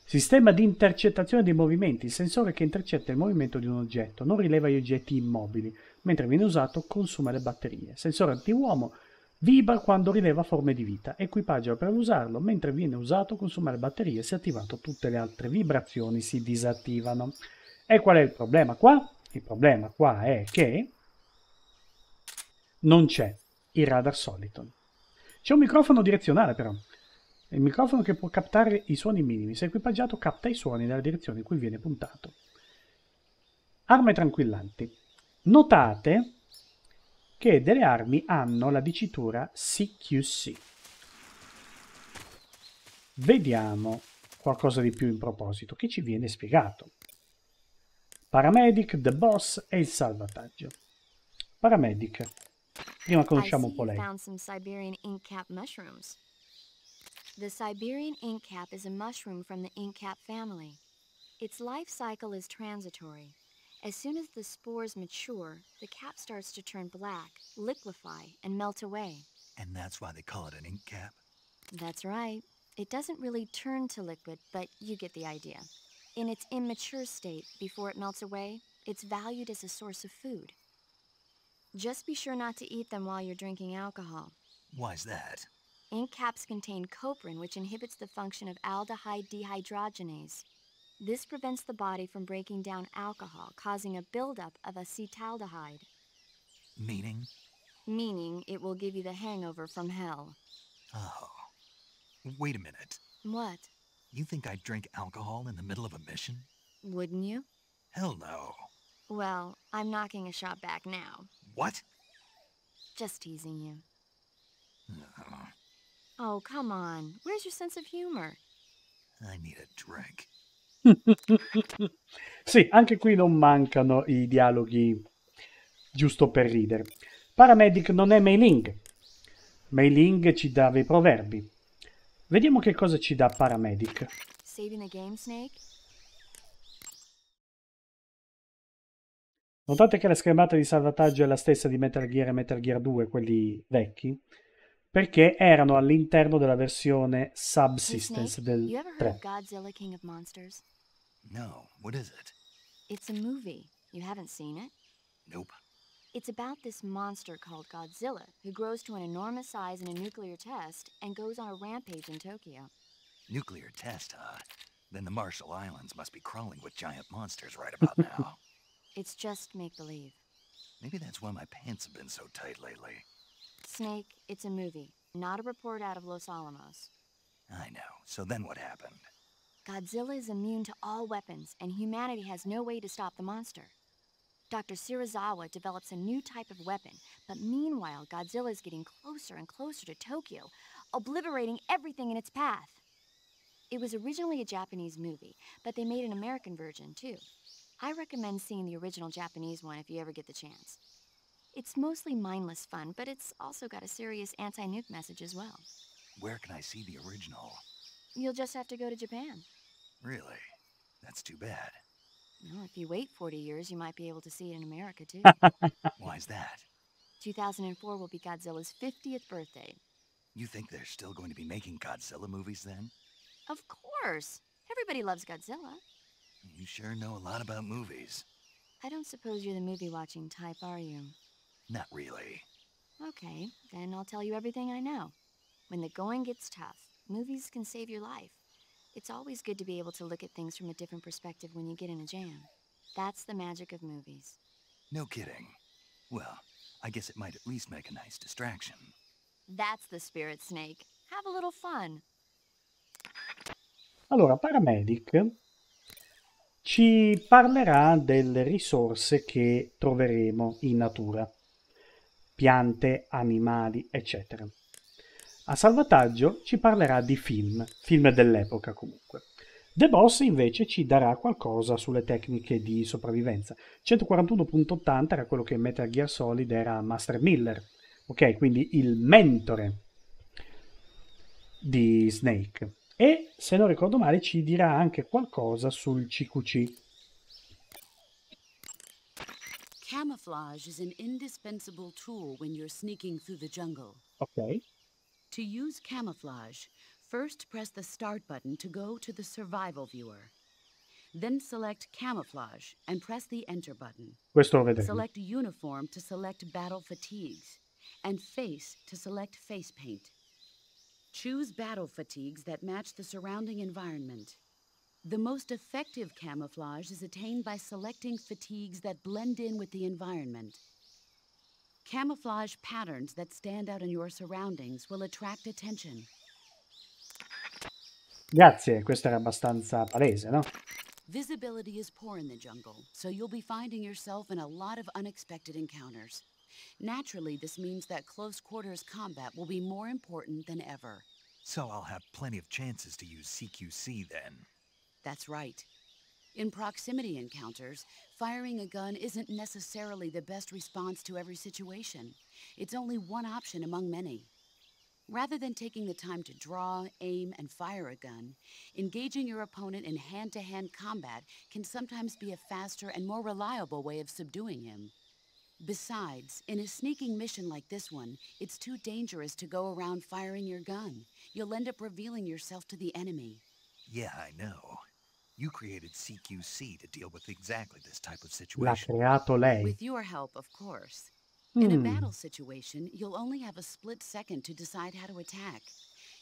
Sistema di intercettazione dei movimenti, il sensore che intercetta il movimento di un oggetto, non rileva gli oggetti immobili, mentre viene usato consuma le batterie. Sensore anti-uomo, vibra quando rileva forme di vita, equipaggio per usarlo, mentre viene usato consuma le batterie, se attivato tutte le altre vibrazioni si disattivano. E qual è il problema qua? Il problema qua è che non c'è il radar Soliton. C'è un microfono direzionale però. Il microfono che può captare i suoni minimi. Se equipaggiato capta i suoni nella direzione in cui viene puntato. Armi tranquillanti. Notate che delle armi hanno la dicitura CQC. Vediamo qualcosa di più in proposito che ci viene spiegato. Paramedic, The Boss e il salvataggio. Paramedic. Prima conosciamo un po' lei. The Siberian ink cap is a mushroom from the ink cap family. Its life cycle is transitory. As soon as the spores mature, the cap starts to turn black, liquefy, and melt away. And that's why they call it an ink cap? That's right. It doesn't really turn to liquid, but you get the idea. In its immature state, before it melts away, it's valued as a source of food. Just be sure not to eat them while you're drinking alcohol. Why's that? Ink caps contain coprin, which inhibits the function of aldehyde dehydrogenase. This prevents the body from breaking down alcohol, causing a buildup of acetaldehyde. Meaning? Meaning it will give you the hangover from hell. Oh. Wait a minute. What? You think I'd drink alcohol in the middle of a mission? Wouldn't you? Hell no. Well, I'm knocking a shot back now. What? Just teasing you. Uh, Oh, come on. Where's your sense of humor? I need a drink. Sì, anche qui non mancano i dialoghi giusto per ridere. Paramedic non è Mei Ling. Mei Ling ci dava i proverbi. Vediamo che cosa ci dà Paramedic. Saving the game, Snake? Notate che la schermata di salvataggio è la stessa di Metal Gear e Metal Gear 2, quelli vecchi, perché erano all'interno della versione Subsistence Snake, del you ever heard 3. of Godzilla King of Monsters? No, what is it? It's a movie. You haven't seen it? Nope. It's about this monster called Godzilla, who grows to an enormous size in a nuclear test and goes on a rampage in Tokyo. Nuclear test, huh? Then the Marshall Islands must be crawling with giant monsters right about now. It's just make-believe. Maybe that's why my pants have been so tight lately. Snake, it's a movie, not a report out of Los Alamos. I know. So then what happened? Godzilla is immune to all weapons, and humanity has no way to stop the monster. Dr. Shirazawa develops a new type of weapon, but meanwhile, Godzilla is getting closer and closer to Tokyo, obliterating everything in its path. It was originally a Japanese movie, but they made an American version, too. I recommend seeing the original Japanese one if you ever get the chance. It's mostly mindless fun, but it's also got a serious anti-nuke message as well. Where can I see the original? You'll just have to go to Japan. Really? That's too bad. Well, if you wait 40 years, you might be able to see it in America, too. Why's that? 2004 will be Godzilla's 50th birthday. You think they're still going to be making Godzilla movies then? Of course! Everybody loves Godzilla. You sure know a lot about movies. I don't suppose you're the movie-watching type, are you? Not really. Okay, then I'll tell you everything I know. When the going gets tough, movies can save your life. It's always good to be able to look at things from a different perspective when you get in a jam. That's the magic of movies. No kidding. Well, I guess it might at least make a nice distraction. That's the spirit, Snake. Have a little fun. Allora, Paramedic ci parlerà delle risorse che troveremo in natura, piante, animali, eccetera. A salvataggio ci parlerà di film dell'epoca comunque. The Boss invece ci darà qualcosa sulle tecniche di sopravvivenza. 141.80 era quello che in Metal Gear Solid era Master Miller, ok? Quindi il mentore di Snake. E, se non ricordo male, ci dirà anche qualcosa sul CQC. Camouflage is an indispensable tool when you're sneaking through the jungle. Ok. To use camouflage, first press the Start button to go to the Survival viewer. Then select Camouflage and press the Enter button. Questo lo vedremo. Select Uniform to select Battle Fatigues, and Face to select Face Paint. Choose battle fatigues that match the surrounding environment. The most effective camouflage is attained by selecting fatigues that blend in with the environment. Camouflage patterns that stand out in your surroundings will attract attention. Grazie, questo era abbastanza palese, no? Visibility is poor in the jungle, so you'll be finding yourself in a lot of unexpected encounters. Naturally, this means that close quarters combat will be more important than ever. So I'll have plenty of chances to use CQC then. That's right. In proximity encounters, firing a gun isn't necessarily the best response to every situation. It's only one option among many. Rather than taking the time to draw, aim, and fire a gun, engaging your opponent in hand-to-hand combat can sometimes be a faster and more reliable way of subduing him. Besides, in a sneaking mission like this one, it's too dangerous to go around firing your gun. You'll end up revealing yourself to the enemy. Yeah, I know. You created CQC to deal with exactly this type of L'ha situation. creato lei. With your help, of course. In a battle situation, you'll only have a split second to decide how to attack.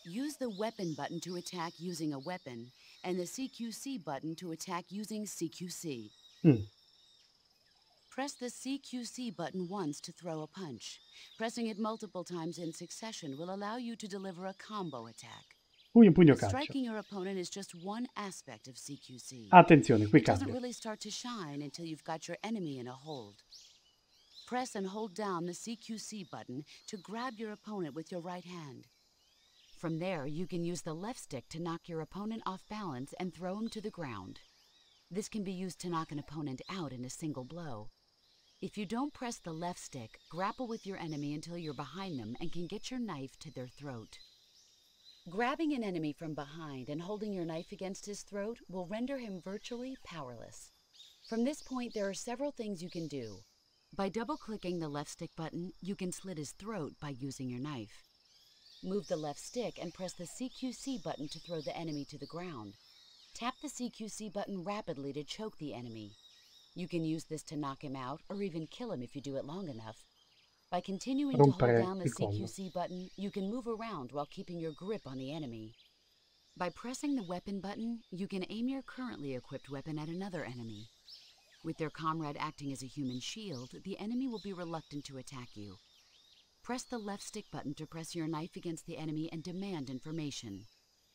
Use the weapon button to attack using a weapon, and the CQC button to attack using CQC. Press the CQC button once to throw a punch. Pressing it multiple times in succession will allow you to deliver a combo attack. Pugno, pugno, calcio. Striking your opponent is just one aspect of CQC. Attenzione, qui It doesn't cambia. really start to shine until you've got your enemy in a hold. Press and hold down the CQC button to grab your opponent with your right hand. From there, you can use the left stick to knock your opponent off balance and throw him to the ground. This can be used to knock an opponent out in a single blow. If you don't press the left stick, grapple with your enemy until you're behind them and can get your knife to their throat. Grabbing an enemy from behind and holding your knife against his throat will render him virtually powerless. From this point, there are several things you can do. By double-clicking the left stick button, you can slit his throat by using your knife. Move the left stick and press the CQC button to throw the enemy to the ground. Tap the CQC button rapidly to choke the enemy. You can use this to knock him out or even kill him if you do it long enough. By continuing to hold Rompere down the il collo. CQC button, you can move around while keeping your grip on the enemy. By pressing the weapon button, you can aim your currently equipped weapon at another enemy. With their comrade acting as a human shield, the enemy will be reluctant to attack you. Press the left stick button to press your knife against the enemy and demand information.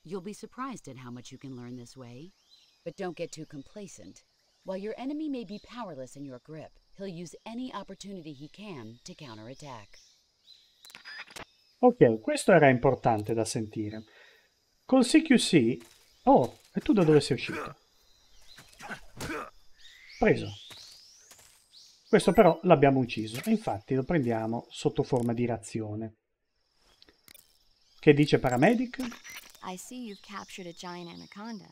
You'll be surprised at how much you can learn this way. But don't get too complacent. While your enemy may be powerless in your grip, he'll use any opportunity he can to counterattack. Ok, questo era importante da sentire. Col CQC... Oh, e tu da dove sei uscito? Preso. Questo però l'abbiamo ucciso, e infatti lo prendiamo sotto forma di razione. Che dice Paramedic? I see you've captured a giant anaconda.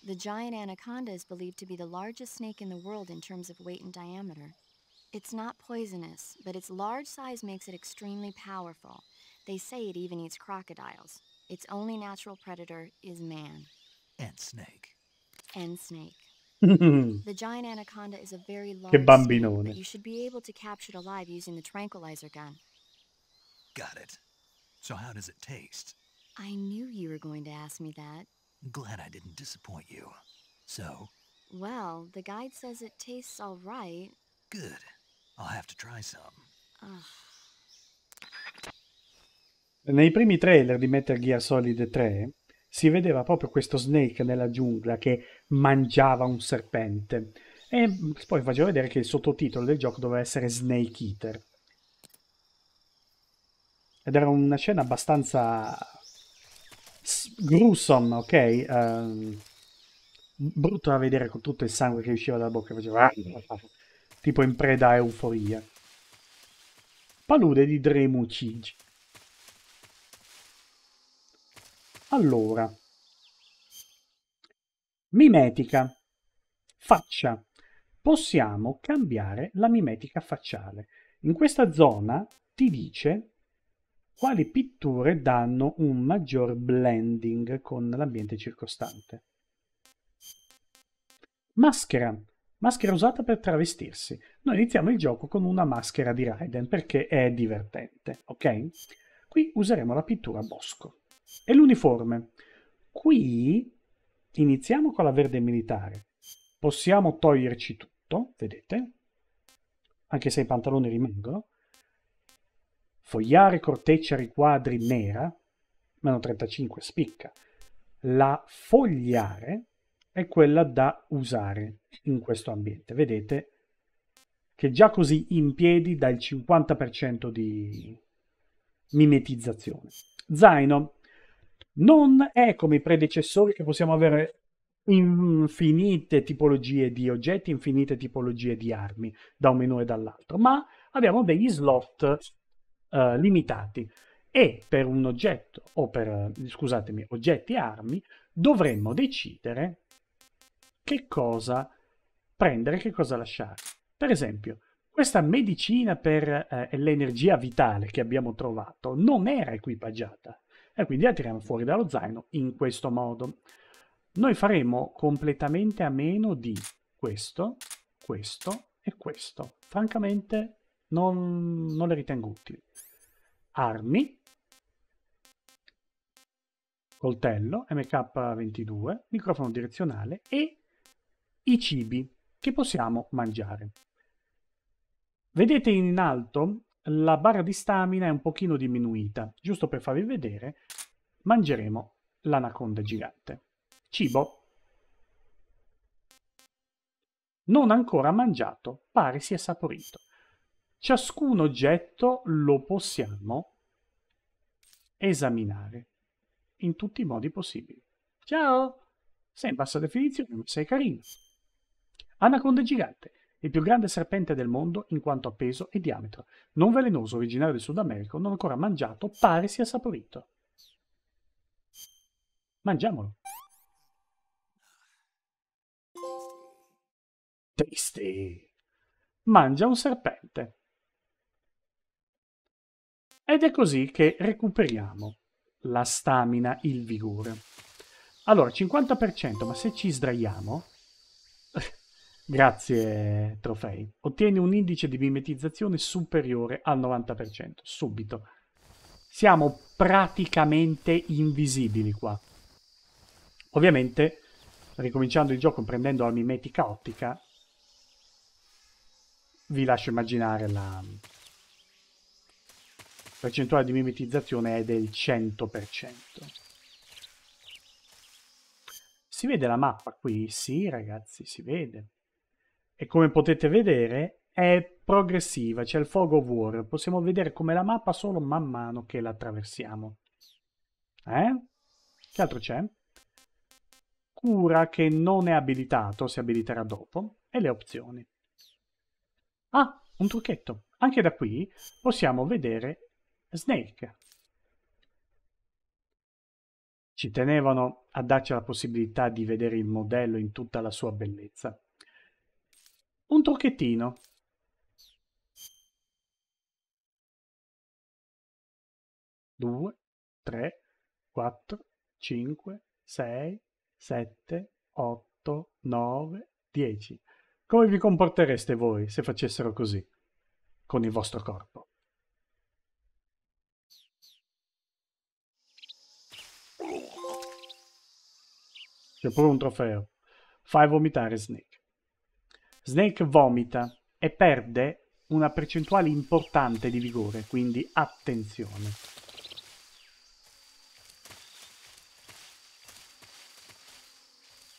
The giant anaconda is believed to be the largest snake in the world in terms of weight and diameter. It's not poisonous, but its large size makes it extremely powerful. They say it even eats crocodiles. Its only natural predator is man. And snake. And snake. Che The giant anaconda is a very large snake, bambinone. but you should be able to capture it alive using the tranquilizer gun. Got it. So how does it taste? I knew you were going to ask me that. Glad I didn't disappoint you. So? Well, the guide says it tastes all right. Good. I'll have to try some. Nei primi trailer di Metal Gear Solid 3 si vedeva proprio questo Snake nella giungla che mangiava un serpente. E poi faceva vedere che il sottotitolo del gioco doveva essere Snake Eater. Ed era una scena abbastanza gruesome, ok? Brutto da vedere con tutto il sangue che usciva dalla bocca. Faceva tipo in preda a euforia. Palude di Dremu Cigi. Allora, mimetica, faccia. Possiamo cambiare la mimetica facciale. In questa zona ti dice quali pitture danno un maggior blending con l'ambiente circostante. Maschera. Maschera usata per travestirsi. Noi iniziamo il gioco con una maschera di Raiden perché è divertente, ok? Qui useremo la pittura bosco. E l'uniforme. Qui iniziamo con la verde militare. Possiamo toglierci tutto, vedete? Anche se i pantaloni rimangono. Fogliare, corteccia, riquadri, nera. Meno 35 spicca. La fogliare è quella da usare in questo ambiente. Vedete che già così in piedi dà il 50% di mimetizzazione. Zaino. Non è come i predecessori che possiamo avere infinite tipologie di oggetti, infinite tipologie di armi da un menu e dall'altro, ma abbiamo degli slot limitati e per un oggetto o per, scusatemi, oggetti e armi dovremmo decidere che cosa prendere, che cosa lasciare. Per esempio, Questa medicina per l'energia vitale che abbiamo trovato non era equipaggiata e quindi la tiriamo fuori dallo zaino in questo modo. Noi faremo completamente a meno di questo, questo e questo. Francamente non le ritengo utili. Armi, coltello, MK22, microfono direzionale e i cibi che possiamo mangiare. Vedete in alto la barra di stamina è un pochino diminuita. Giusto per farvi vedere, mangeremo l'anaconda gigante. Cibo. Non ancora mangiato, pare sia saporito. Ciascun oggetto lo possiamo esaminare in tutti i modi possibili. Ciao! Sei in bassa definizione, ma sei carino. Anaconda gigante. Il più grande serpente del mondo in quanto a peso e diametro. Non velenoso, originario del Sud America, non ancora mangiato, pare sia saporito. Mangiamolo. Tasty. Mangia un serpente. Ed è così che recuperiamo la stamina, il vigore. Allora, 50%, ma se ci sdraiamo... Grazie, trofei. Ottieni un indice di mimetizzazione superiore al 90%. Subito. Siamo praticamente invisibili qua. Ovviamente, ricominciando il gioco prendendo la mimetica ottica, vi lascio immaginare la percentuale di mimetizzazione è del 100%. Si vede la mappa qui? Sì, ragazzi, si vede. E come potete vedere è progressiva, c'è il fog of war, possiamo vedere come la mappa solo man mano che la attraversiamo. Che altro c'è? Cura che non è abilitato, si abiliterà dopo, e le opzioni. Ah, un trucchetto. Anche da qui possiamo vedere Snake. Ci tenevano a darci la possibilità di vedere il modello in tutta la sua bellezza. Un trucchettino. Due, 3, 4, 5, 6, 7, 8, 9, 10. Come vi comportereste voi se facessero così con il vostro corpo? C'è pure un trofeo. Fai vomitare Snake. Snake vomita e perde una percentuale importante di vigore, quindi attenzione.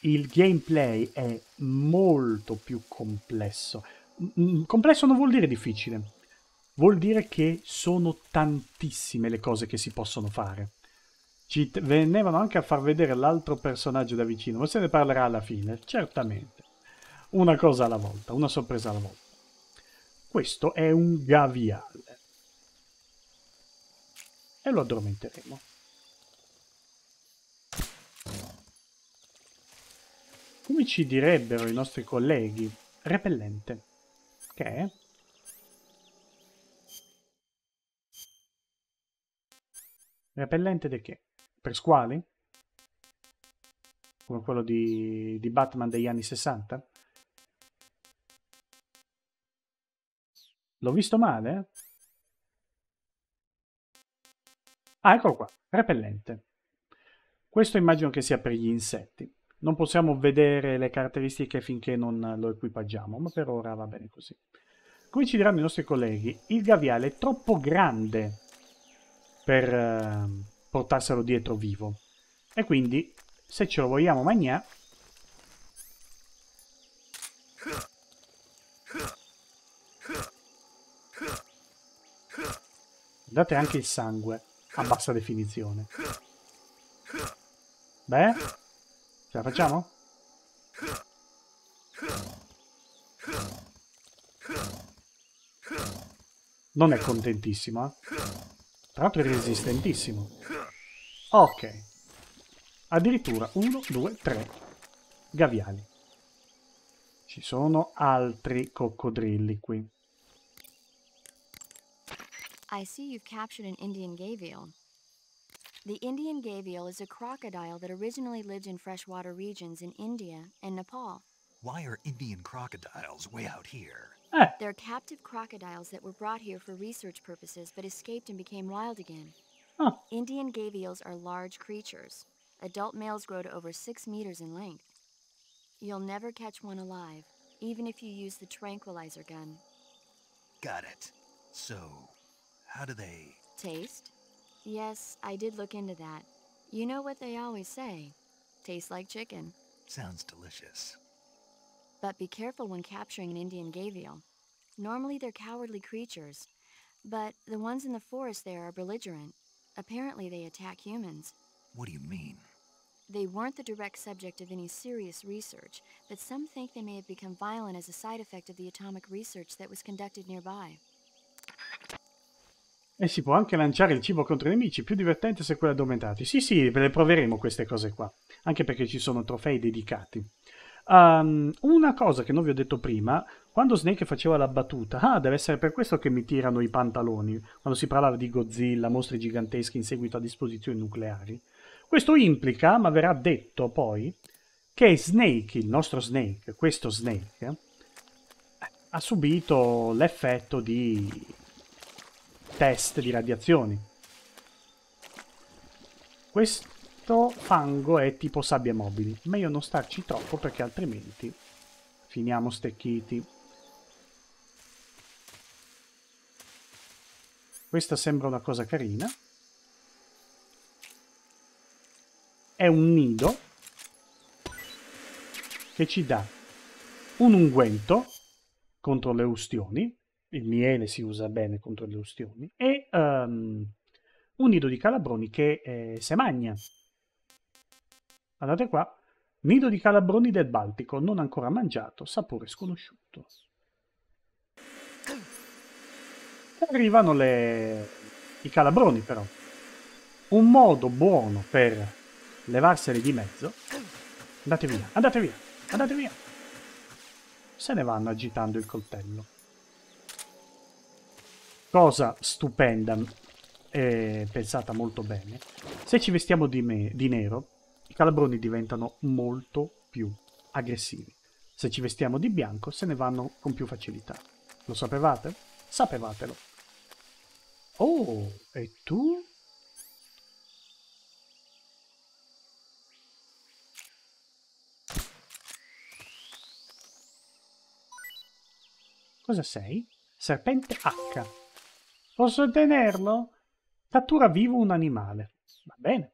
Il gameplay è molto più complesso. Complesso non vuol dire difficile, vuol dire che sono tantissime le cose che si possono fare. Ci venivano anche a far vedere l'altro personaggio da vicino, ma se ne parlerà alla fine, certamente. Una cosa alla volta, una sorpresa alla volta. Questo è un gaviale. E lo addormenteremo. Come ci direbbero i nostri colleghi, repellente. Che è? Repellente di che? Per squali? Come quello di Batman degli anni 60? L'ho visto male? Ah, eccolo qua, repellente. Questo immagino che sia per gli insetti. Non possiamo vedere le caratteristiche finché non lo equipaggiamo, ma per ora va bene così. Come ci diranno i nostri colleghi, il gaviale è troppo grande per portarselo dietro vivo. E quindi, se ce lo vogliamo mangiare, date anche il sangue a bassa definizione. Beh, ce la facciamo? Non è contentissimo, eh? Tra l'altro è resistentissimo. Ok. Addirittura 1, 2, 3 gaviali. Ci sono altri coccodrilli qui. I see you've captured an Indian gavial. The Indian gavial is a crocodile that originally lived in freshwater regions in India and Nepal. Why are Indian crocodiles way out here? They're captive crocodiles that were brought here for research purposes but escaped and became wild again. Ah, Indian gavials are large creatures. Adult males grow to over 6 meters in length. You'll never catch one alive, even if you use the tranquilizer gun. Got it. So, how do they... Taste? Yes, I did look into that. You know what they always say. Tastes like chicken. Sounds delicious. But be careful when capturing an Indian gavial. Normally they're cowardly creatures, but the ones in the forest there are belligerent. Apparently they attack humans. What do you mean? They weren't the direct subject of any serious research, but some think they may have become violent as a side effect of the atomic research that was conducted nearby. e si può anche lanciare il cibo contro i nemici, più divertente se quelli addormentati. Sì, sì, ve le proveremo queste cose qua, anche perché ci sono trofei dedicati. Una cosa che non vi ho detto prima, quando Snake faceva la battuta, deve essere per questo che mi tirano i pantaloni, quando si parlava di Godzilla, mostri giganteschi in seguito a disposizioni nucleari. Questo implica, ma verrà detto poi, che Snake, il nostro Snake, questo Snake, ha subito l'effetto di test di radiazioni. Questo fango è tipo sabbie mobili, meglio non starci troppo perché altrimenti finiamo stecchiti. Questa sembra una cosa carina. È un nido che ci dà un unguento contro le ustioni. Il miele si usa bene contro le ustioni. E un nido di calabroni che se magna. Guardate qua. Nido di calabroni del Baltico, non ancora mangiato, sapore sconosciuto. E arrivano i calabroni però. Un modo buono per levarseli di mezzo. Andate via, andate via, andate via. Se ne vanno agitando il coltello. Cosa stupenda e pensata molto bene. Se ci vestiamo di nero, i calabroni diventano molto più aggressivi. Se ci vestiamo di bianco, se ne vanno con più facilità. Lo sapevate? Sapevatelo. Oh, e tu? Cosa sei? Serpente H. Posso tenerlo? Cattura vivo un animale. Va bene.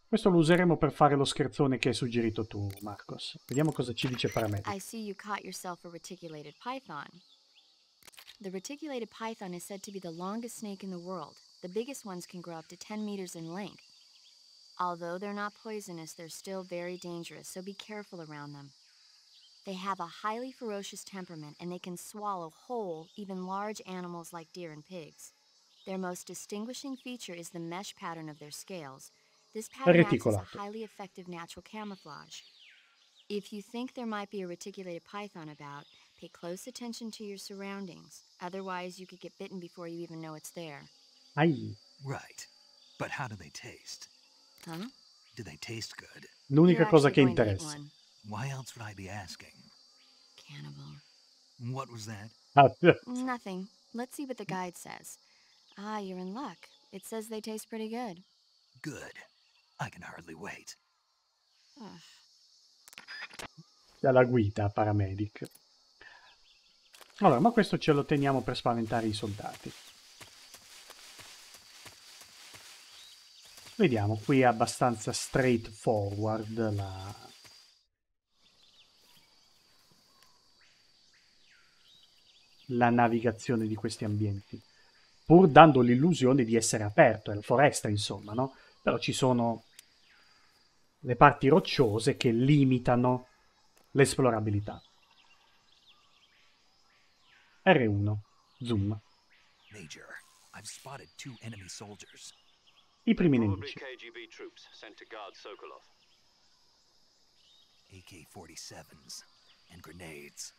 Questo lo useremo per fare lo scherzone che hai suggerito tu, Marcos. Vediamo cosa ci dice Paramedic. I see you caught yourself a reticulated python. The reticulated python is said to be the longest snake in the world. The biggest ones can grow up to 10 meters in length. Although they're not poisonous, they're still very dangerous, so be careful around them. They have a highly ferocious temperament, and they can swallow whole, even large animals like deer and pigs. Their most distinguishing feature is the mesh pattern of their scales. This pattern acts as a highly effective natural camouflage. If you think there might be a reticulated python about, pay close attention to your surroundings. Otherwise, you could get bitten before you even know it's there. Ai. Right. But how do they taste? Huh? Do they taste good? L'unica cosa che interessa. Why else would I be asking? Cannibal. What was that? Nothing. Let's see what the guide says. Ah, you're in luck. It says they taste pretty good. Good. I can hardly wait. Dalla guida, Paramedic. Allora, ma questo ce lo teniamo per spaventare i soldati. Vediamo, qui è abbastanza straightforward la navigazione di questi ambienti, pur dando l'illusione di essere aperto, è la foresta insomma, no? Però ci sono le parti rocciose che limitano l'esplorabilità. R1, zoom. Major, I've spotted 2 enemy soldiers. I primi Probably nemici. KGB troops sent to guard Sokolov. AK-47s and grenades.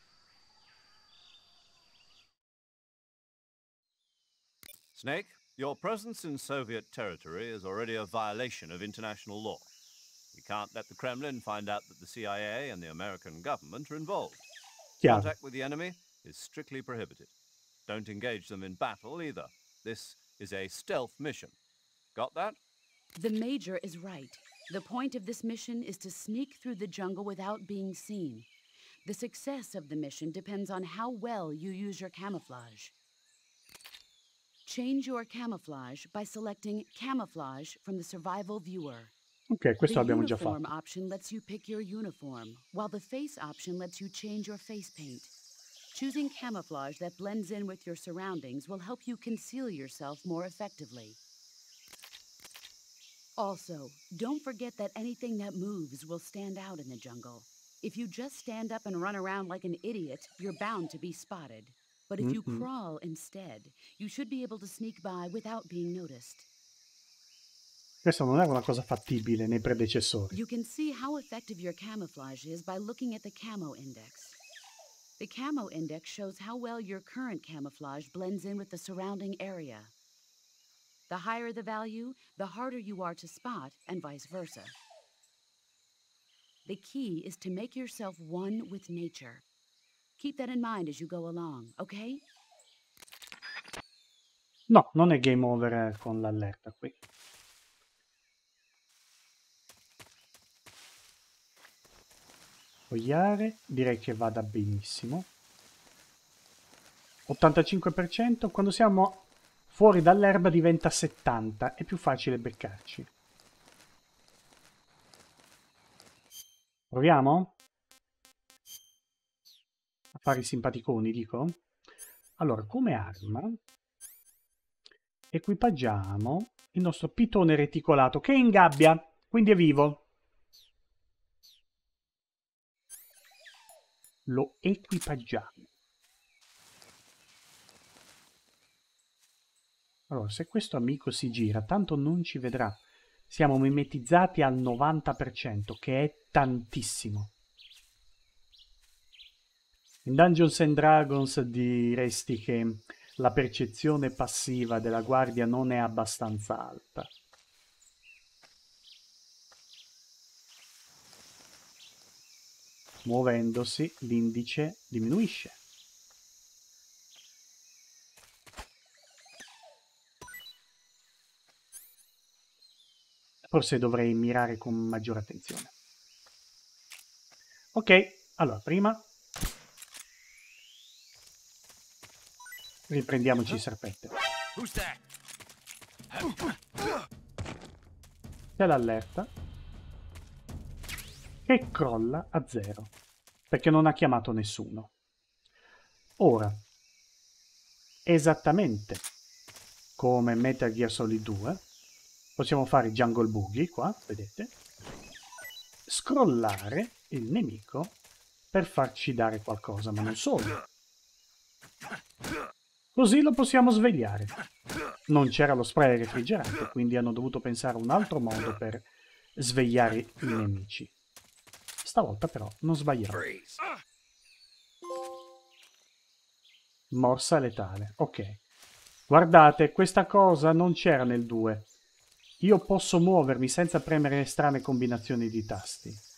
Snake, your presence in Soviet territory is already a violation of international law. You can't let the Kremlin find out that the CIA and the American government are involved. Chiaro. Contact with the enemy is strictly prohibited. Don't engage them in battle either. This is a stealth mission. Got that? The Major is right. The point of this mission is to sneak through the jungle without being seen. The success of the mission depends on how well you use your camouflage. Change your camouflage by selecting Camouflage from the Survival Viewer. Ok, questo The l'abbiamo già uniform fatto. option lets you pick your uniform, while the face option lets you change your face paint. Choosing camouflage that blends in with your surroundings will help you conceal yourself more effectively. Also, don't forget that anything that moves will stand out in the jungle. If you just stand up and run around like an idiot, you're bound to be spotted. But if you crawl instead, you should be able to sneak by without being noticed. Questa non era una cosa fattibile nei predecessori. You can see how effective your camouflage is by looking at the camo index. The camo index shows how well your current camouflage blends in with the surrounding area. The higher the value, the harder you are to spot, and vice versa. The key is to make yourself one with nature. Keep that in mind as you go along, okay? No, non è game over con l'allerta qui. Fogliare, direi che vada benissimo. 85%, quando siamo fuori dall'erba diventa 70%, è più facile beccarci. Proviamo? A fare i simpaticoni, dico? Allora, come arma equipaggiamo il nostro pitone reticolato che è in gabbia, quindi è vivo. Lo equipaggiamo. Allora, se questo amico si gira, tanto non ci vedrà. Siamo mimetizzati al 90%, che è tantissimo. In Dungeons and Dragons diresti che la percezione passiva della guardia non è abbastanza alta. Muovendosi, l'indice diminuisce. Forse dovrei mirare con maggiore attenzione. Ok, allora prima riprendiamoci il serpente. C'è l'allerta che crolla a 0 perché non ha chiamato nessuno. Ora, esattamente come Metal Gear Solid 2, possiamo fare Jungle Boogie qua, vedete? Scrollare il nemico per farci dare qualcosa, ma non solo. Così lo possiamo svegliare. Non c'era lo spray refrigerante, quindi hanno dovuto pensare a un altro modo per svegliare i nemici. Stavolta però non sbagliamo. Morsa letale, ok. Guardate, questa cosa non c'era nel 2. Io posso muovermi senza premere strane combinazioni di tasti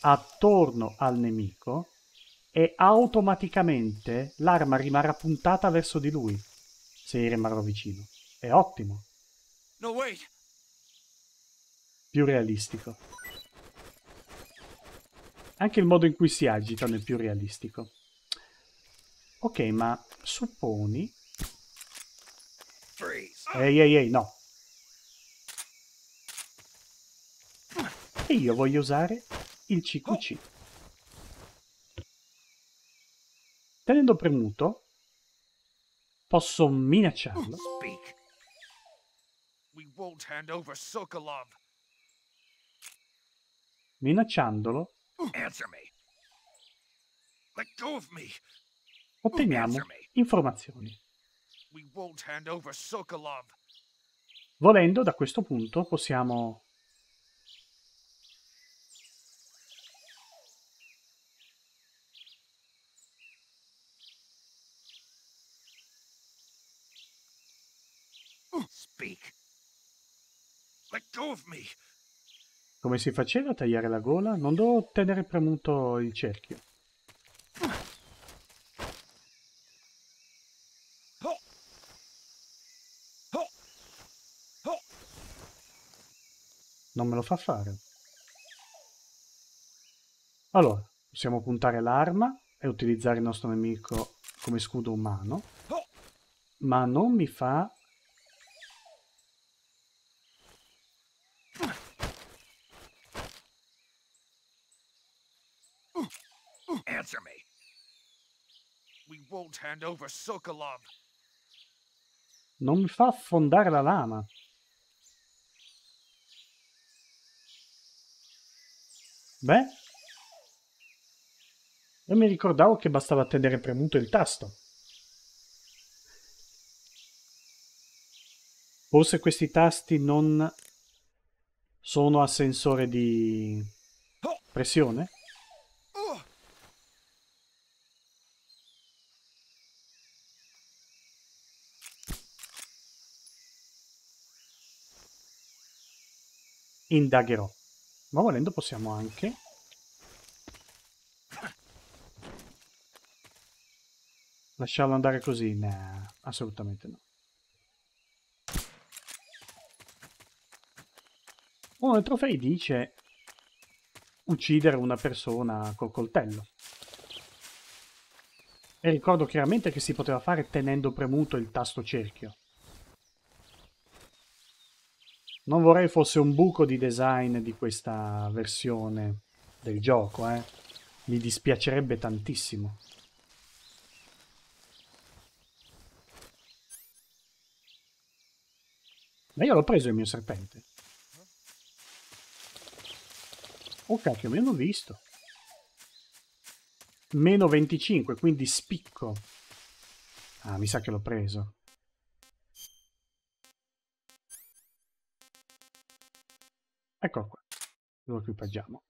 attorno al nemico e automaticamente l'arma rimarrà puntata verso di lui se gli rimarrò vicino. È ottimo. No, wait. Più realistico. Anche il modo in cui si agitano è più realistico. Ok, ma supponi... Ehi, no. E io voglio usare il CQC. Tenendo premuto, posso minacciarlo. Speak. We won't hand over Sokolov. Minacciandolo, Answer me. Let go of me. otteniamo informazioni. We won't hand over Sokolov. Volendo, da questo punto possiamo... speak. Let go of me. Come si faceva a tagliare la gola? Non devo tenere premuto il cerchio. Non me lo fa fare. Allora, possiamo puntare l'arma e utilizzare il nostro nemico come scudo umano, ma non mi fa... Answer me. We won't hand over Sokolov. Non mi fa affondare la lama. Beh, io mi ricordavo che bastava tenere premuto il tasto. Forse questi tasti non sono a sensore di pressione? Indagherò. Ma volendo possiamo anche... lasciarlo andare così? Nah, assolutamente no. Uno dei trofei dice uccidere una persona col coltello. E ricordo chiaramente che si poteva fare tenendo premuto il tasto cerchio. Non vorrei fosse un buco di design di questa versione del gioco, eh. Mi dispiacerebbe tantissimo. Ma io l'ho preso il mio serpente. Oh cacchio, me l'ho visto. Meno 25, quindi spicco. Ah, mi sa che l'ho preso. Eccolo qua. Lo equipaggiamo.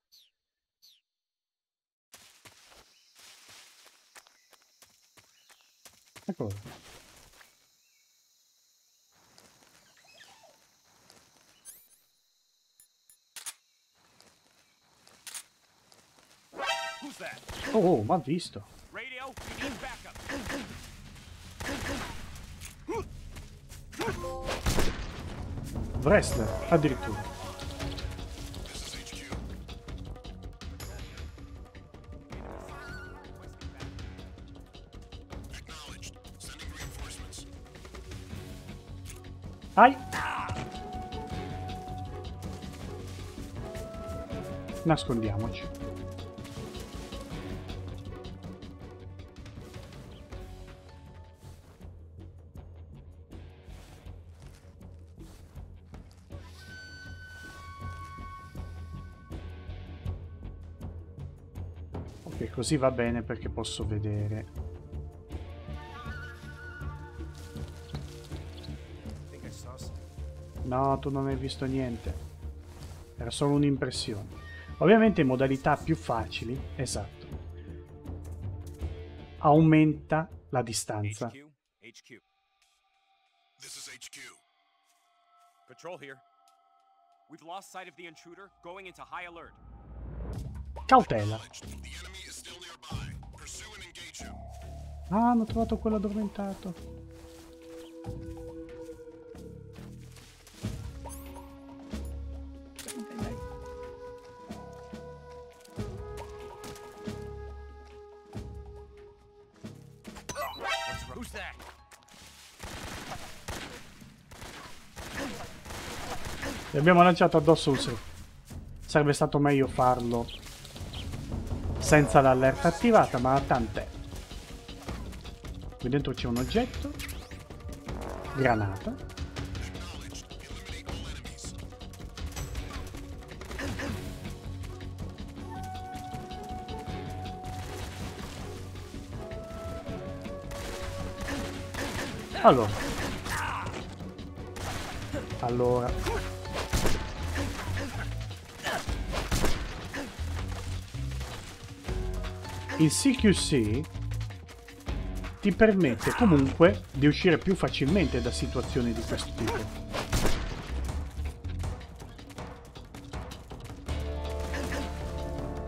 Eccolo qua. Oh, ma ha visto. Wrestler, addirittura. Ai! Nascondiamoci. Ok, così va bene perché posso vedere. No, tu non hai visto niente. Era solo un'impressione. Ovviamente in modalità più facili, esatto. Aumenta la distanza. HQ. This is HQ. Patrol here. We've lost sight of the intruder, going into high alert. Cautela. The enemy is still nearby. Pursue and engage him. Ah, hanno trovato quello addormentato. Who's that? Li abbiamo lanciato addosso un serpente. Sarebbe stato meglio farlo senza l'allerta attivata, ma tant'è. Qui dentro c'è un oggetto. Granata. Allora. Il CQC ti permette comunque di uscire più facilmente da situazioni di questo tipo.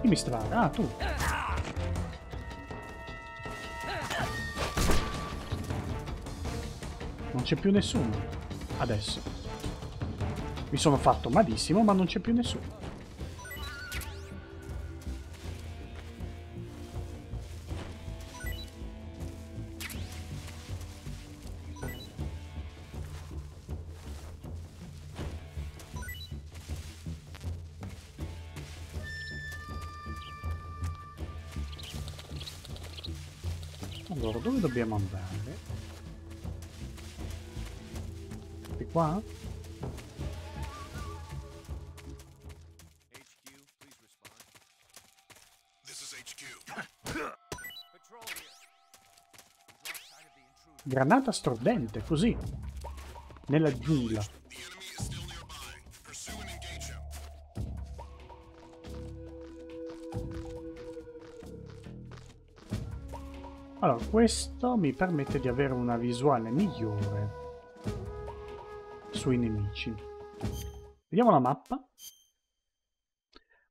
mi strada? Ah, tu. Non c'è più nessuno. Adesso. Mi sono fatto malissimo, ma non c'è più nessuno. Allora, dove dobbiamo andare? Di qua? Granata stordente, così. Nella giungla. Allora, questo mi permette di avere una visuale migliore sui nemici. Vediamo la mappa.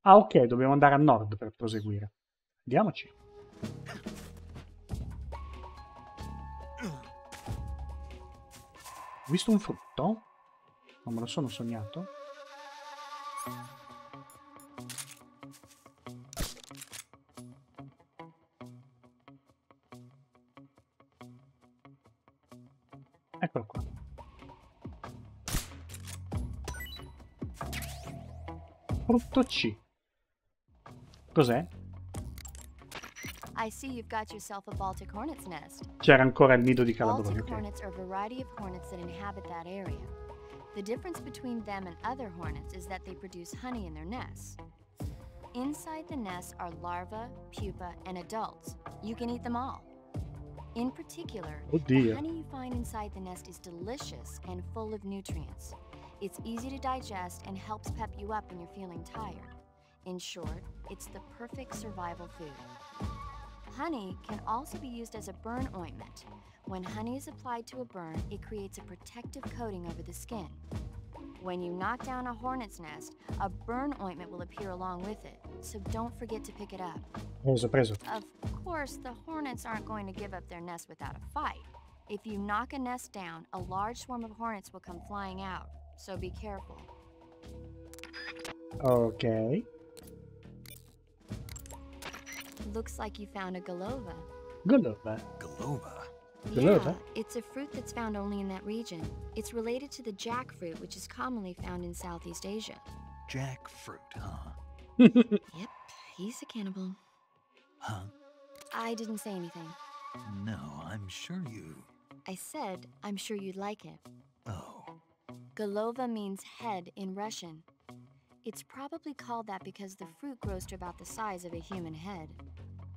Ah, ok, dobbiamo andare a nord per proseguire. Andiamoci. Ho visto un frutto? Non me lo sono sognato? Eccolo qua. Frutto C. Cos'è? I see you've got yourself a Baltic hornet's nest. C'era ancora il nido di calabroni, Baltic ok. hornets are a variety of hornets that inhabit that area. The difference between them and other hornets is that they produce honey in their nests. Inside the nests are larvae, pupa, and adults. You can eat them all. In particular, the honey you find inside the nest is delicious and full of nutrients. It's easy to digest and helps pep you up when you're feeling tired. In short, it's the perfect survival food. Honey can also be used as a burn ointment. When honey is applied to a burn, it creates a protective coating over the skin. When you knock down a hornet's nest, a burn ointment will appear along with it, so don't forget to pick it up. Preso. Of course, the hornets aren't going to give up their nest without a fight. If you knock a nest down, a large swarm of hornets will come flying out, so be careful. Ok. Looks like you found a golova. Golova? Golova? Golova? Yeah, it's a fruit that's found only in that region. It's related to the jackfruit, which is commonly found in Southeast Asia. Jackfruit, huh? Yep, he's a cannibal. Huh? I didn't say anything. No, I'm sure you... I said, I'm sure you'd like it. Oh. Golova means head in Russian. It's probably called that because the fruit grows to about the size of a human head.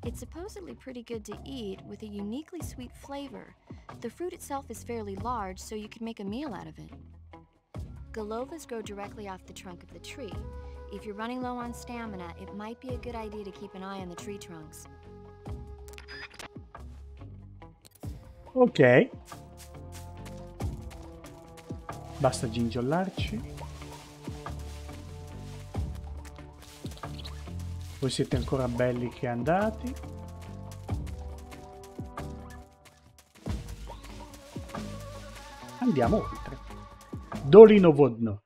It's supposedly pretty good to eat with a uniquely sweet flavor. The fruit itself is fairly large, so you can make a meal out of it. Golovas grow directly off the trunk of the tree. If you're running low on stamina, it might be a good idea to keep an eye on the tree trunks. Ok. Basta gingollarci. Voi siete ancora belli che andati. Andiamo oltre. Dolino Vodno.